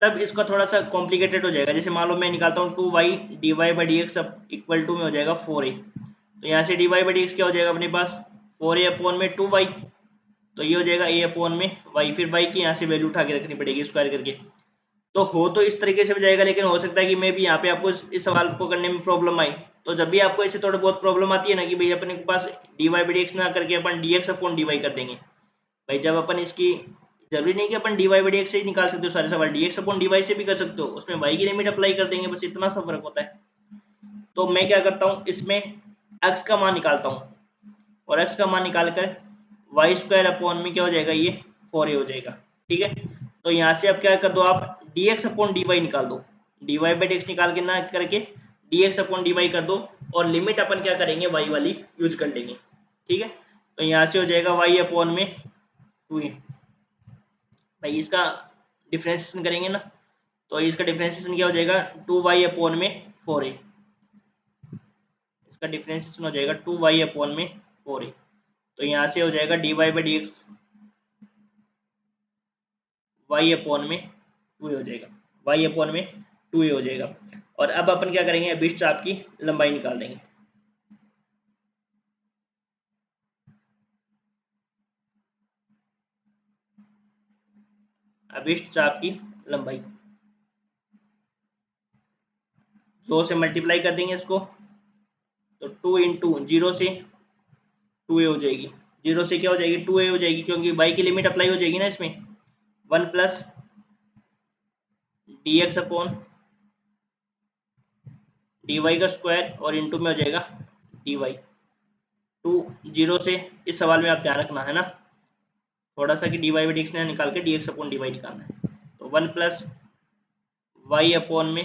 तब इसका थोड़ा सा कॉम्प्लिकेटेड हो जाएगा। जैसे मान लो मैं निकालता हूँ 2y dy by d x equal to में हो जाएगा 4a। तो यहाँ से dy बाई डी क्या हो जाएगा अपने पास, 4a अपॉन में 2y। तो ये हो जाएगा a अपॉन में y, फिर y की यहाँ से वैल्यू उठा के रखनी पड़ेगी स्क्वायर करके। तो हो तो इस तरीके से भी जाएगा, लेकिन हो सकता है कि मैं भी यहाँ पे आपको इस सवाल को करने में प्रॉब्लम आई। तो जब भी आपको ऐसे थोड़ा बहुत प्रॉब्लम आती है ना कि भाई अपने पास d y by d x ना करके अपन d x upon d y कर देंगे, भाई जब अपन इसकी, जरूरी नहीं कि अपन d y by d x से ही निकाल सकते हो सारे सवाल, d x upon d y से भी कर सकते हो, उसमें वाई की लिमिट अप्लाई कर देंगे, बस इतना सा फर्क होता है। तो मैं क्या करता हूँ, इसमें एक्स का मान निकालता हूँ, और एक्स का मान निकाल कर वाई स्क्वायर अपॉन में क्या हो जाएगा, ये 4a हो जाएगा। ठीक है, तो यहाँ से अब क्या कर दो आप, d x upon d y निकाल दो, d y by d x निकाल के ना करके d x upon d y कर दो, और लिमिट अपन क्या करेंगे, वाई वाली यूज कर लेंगे। ठीक है, तो यहाँ से हो जाएगा वाई अपॉन में 2a। भाई इसका डिफ्रेंशिएशन करेंगे ना, तो इसका डिफ्रेंशिएशन क्या हो जाएगा, 2y अपॉन में 4a। इसका डिफ्रेंशिएशन हो जाएगा 2y अपॉन में 4a। तो यहाँ से हो जाएगा d y by d x y upon में 2a हो जाएगा, वाई अपॉन में 2a हो जाएगा। और अब अपन क्या करेंगे, अभिष्ट चाप की लंबाई निकाल देंगे। अभिष्ट चाप की लंबाई 2 से मल्टीप्लाई कर देंगे इसको, तो 2 इंटू 0 से 2a हो जाएगी, 0 से क्या हो जाएगी, 2a हो जाएगी, क्योंकि y की लिमिट अप्लाई हो जाएगी ना इसमें, 1 plus d x upon d y का स्क्वायर, और इंटू में हो जाएगा डी वाई। 2 0 से, इस सवाल में आप ध्यान रखना है ना थोड़ा सा कि d y by d x निकाल के d x upon d y निकालना है। तो 1 प्लस वाई अपॉन में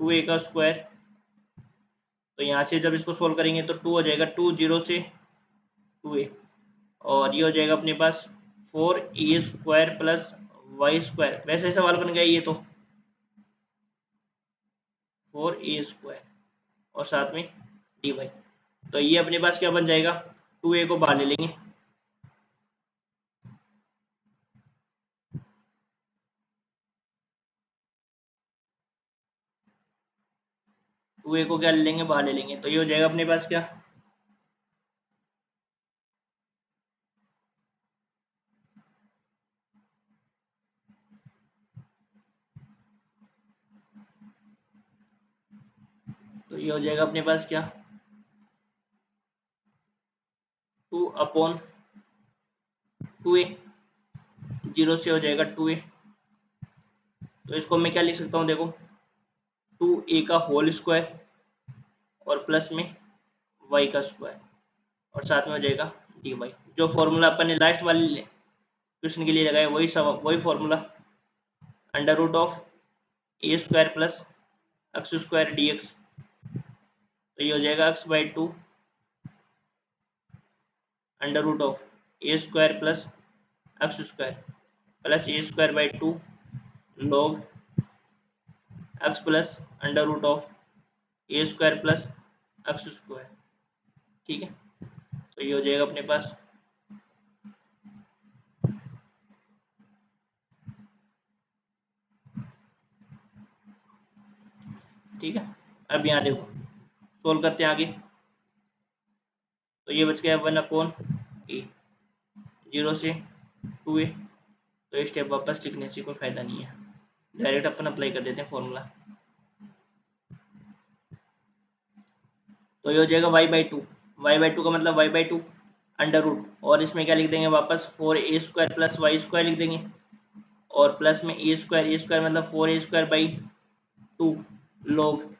2a का स्क्वायर। तो यहाँ से जब इसको सोल्व करेंगे तो 2 हो जाएगा, 2 0 से 2a, और ये हो जाएगा अपने पास 4a square plus y square. वैसे ही सवाल बन गया ये तो, 4a स्क्वायर और साथ में डी वाई। तो ये अपने पास क्या बन जाएगा, 2a को बाहर ले लेंगे, टू ए को क्या ले लेंगे, बाहर ले लेंगे, तो ये हो जाएगा अपने पास क्या, तो ये हो जाएगा अपने पास क्या, 2 अपॉन 2a, 0 से हो जाएगा 2a। तो इसको मैं क्या लिख सकता हूँ, देखो 2a का होल स्क्वायर और प्लस में y का स्क्वायर, और साथ में हो जाएगा dy। जो फॉर्मूला अपन ने लास्ट वाले क्वेश्चन के लिए लगाया वही सब, वही formula, under root of a square plus x square d x. तो ये हो जाएगा x by 2 under root of a square plus x square plus a square by 2 log x plus under root of a square plus x square. ठीक है, तो ये हो जाएगा अपने पास, ठीक है। अब यहाँ देखो सोल्व करते हैं आगे, तो ये बच गया 1 अपॉन ए, 0 से 2a। तो ये स्टेप वापस लिखने से कोई फायदा नहीं है, डायरेक्ट अपन अप्लाई कर देते हैं फॉर्मूला। तो ये हो जाएगा y बाई 2, वाई बाई 2 का मतलब y बाई 2 अंडर रूट, और इसमें क्या लिख देंगे वापस 4a square plus y square लिख देंगे, और प्लस में ए स्क्वायर मतलब 4a square by 2 log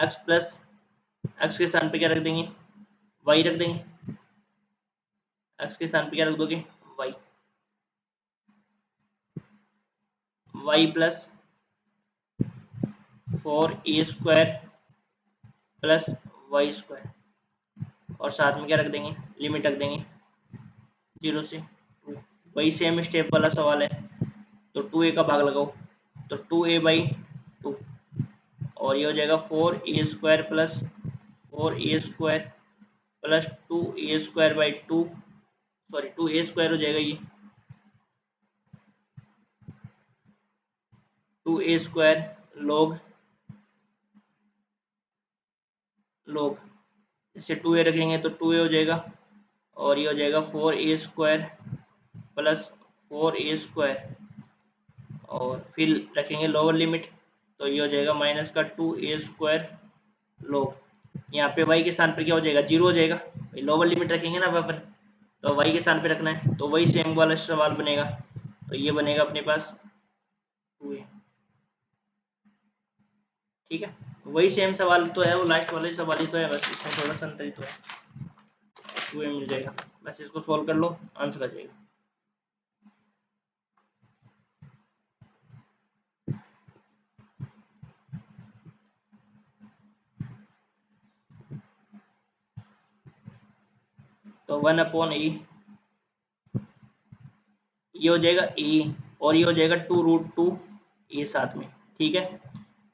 x plus x के स्थान पे क्या रख देंगे, y रख देंगे, एक्स के स्थान पे क्या रख दोगे, y। Y plus 4a² plus y², और साथ में क्या रख देंगे, लिमिट रख देंगे 0 से 2। वही सेम स्टेप वाला सवाल है, तो 2a का भाग लगाओ, तो 2a/2, और ये हो जाएगा 4a² plus 4a² plus 2a²/2, sorry 2a² हो जाएगा ये 2a² log जैसे 2a रखेंगे तो 2a हो जाएगा, और ये हो जाएगा 4a² प्लस 4a², और फिर रखेंगे लोअर लिमिट, तो ये हो जाएगा माइनस का 2a² log, यहाँ पे y के स्थान पर क्या हो जाएगा, 0 हो जाएगा, लोअर लिमिट रखेंगे ना अपन, तो y के स्थान पे रखना है, तो वही सेम वाला सवाल बनेगा, तो ये बनेगा अपने पास 2a। ठीक है, वही सेम सवाल तो है, वो लास्ट वाला सवाल ही तो है, बस इसमें थोड़ा सा अंतर ही तो है। 2a मिल जाएगा, बस इसको सॉल्व कर लो, आंसर आ जाएगा। तो 1/e, ये हो जाएगा a, और ये हो जाएगा 2√2a साथ में, ठीक है,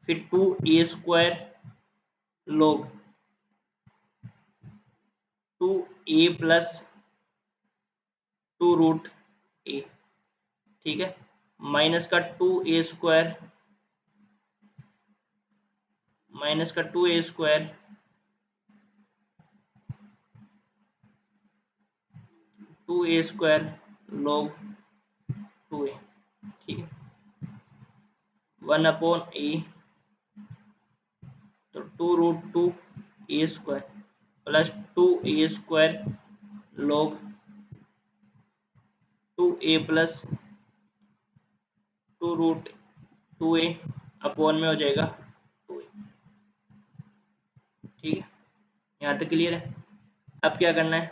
फिर 2a² log 2a plus 2√a, ठीक है, माइनस का 2a² माइनस का 2a² log 2a, ठीक है, 1/e, तो 2√2a² plus 2a² log 2a plus 2√2a upon में हो जाएगा 2a। ठीक है, यहाँ तक क्लियर है। अब क्या करना है,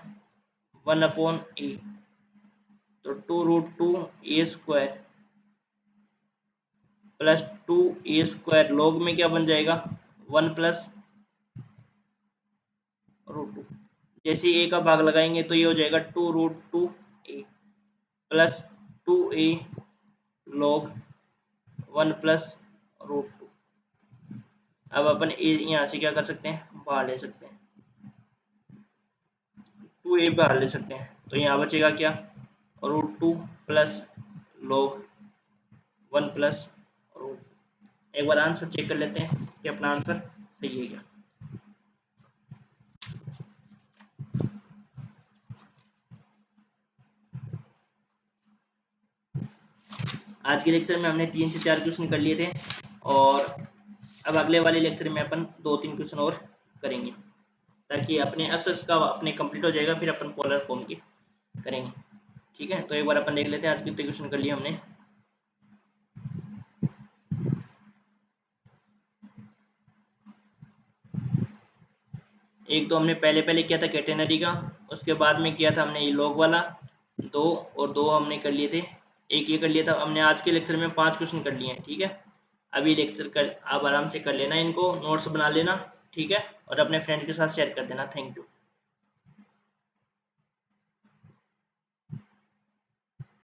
1/e, तो 2√2a² प्लस 2a² log में क्या बन जाएगा, 1 प्लस √2, जैसे a का भाग लगाएंगे तो ये हो जाएगा 2√2a plus 2a log 1 plus √2। अब अपन a यहाँ से क्या कर सकते हैं, बाहर ले सकते हैं, 2a बाहर ले सकते हैं, तो यहाँ बचेगा क्या, √2 प्लस log 1 प्लस √2। एक बार आंसर चेक कर लेते हैं कि अपना आंसर सही है क्या। आज के लेक्चर में हमने 3 से 4 क्वेश्चन कर लिए थे, और अब अगले वाले लेक्चर में अपन 2-3 क्वेश्चन और करेंगे, ताकि अपने अक्सर्स का अपने कंप्लीट हो जाएगा, फिर अपन पोलर फॉर्म की करेंगे। ठीक है, तो एक बार अपन देख लेते हैं आज कितने क्वेश्चन कर लिए हमने। एक तो हमने पहले किया था कैटेनरी का, उसके बाद में किया था हमने ये लॉग वाला 2, और 2 हमने कर लिए थे, एक ये कर लिया था हमने। आज के लेक्चर में 5 क्वेश्चन कर लिए हैं। ठीक है, अभी लेक्चर कर आप आराम से कर लेना, इनको नोट्स बना लेना, ठीक है, और अपने फ्रेंड्स के साथ शेयर कर देना। Thank you.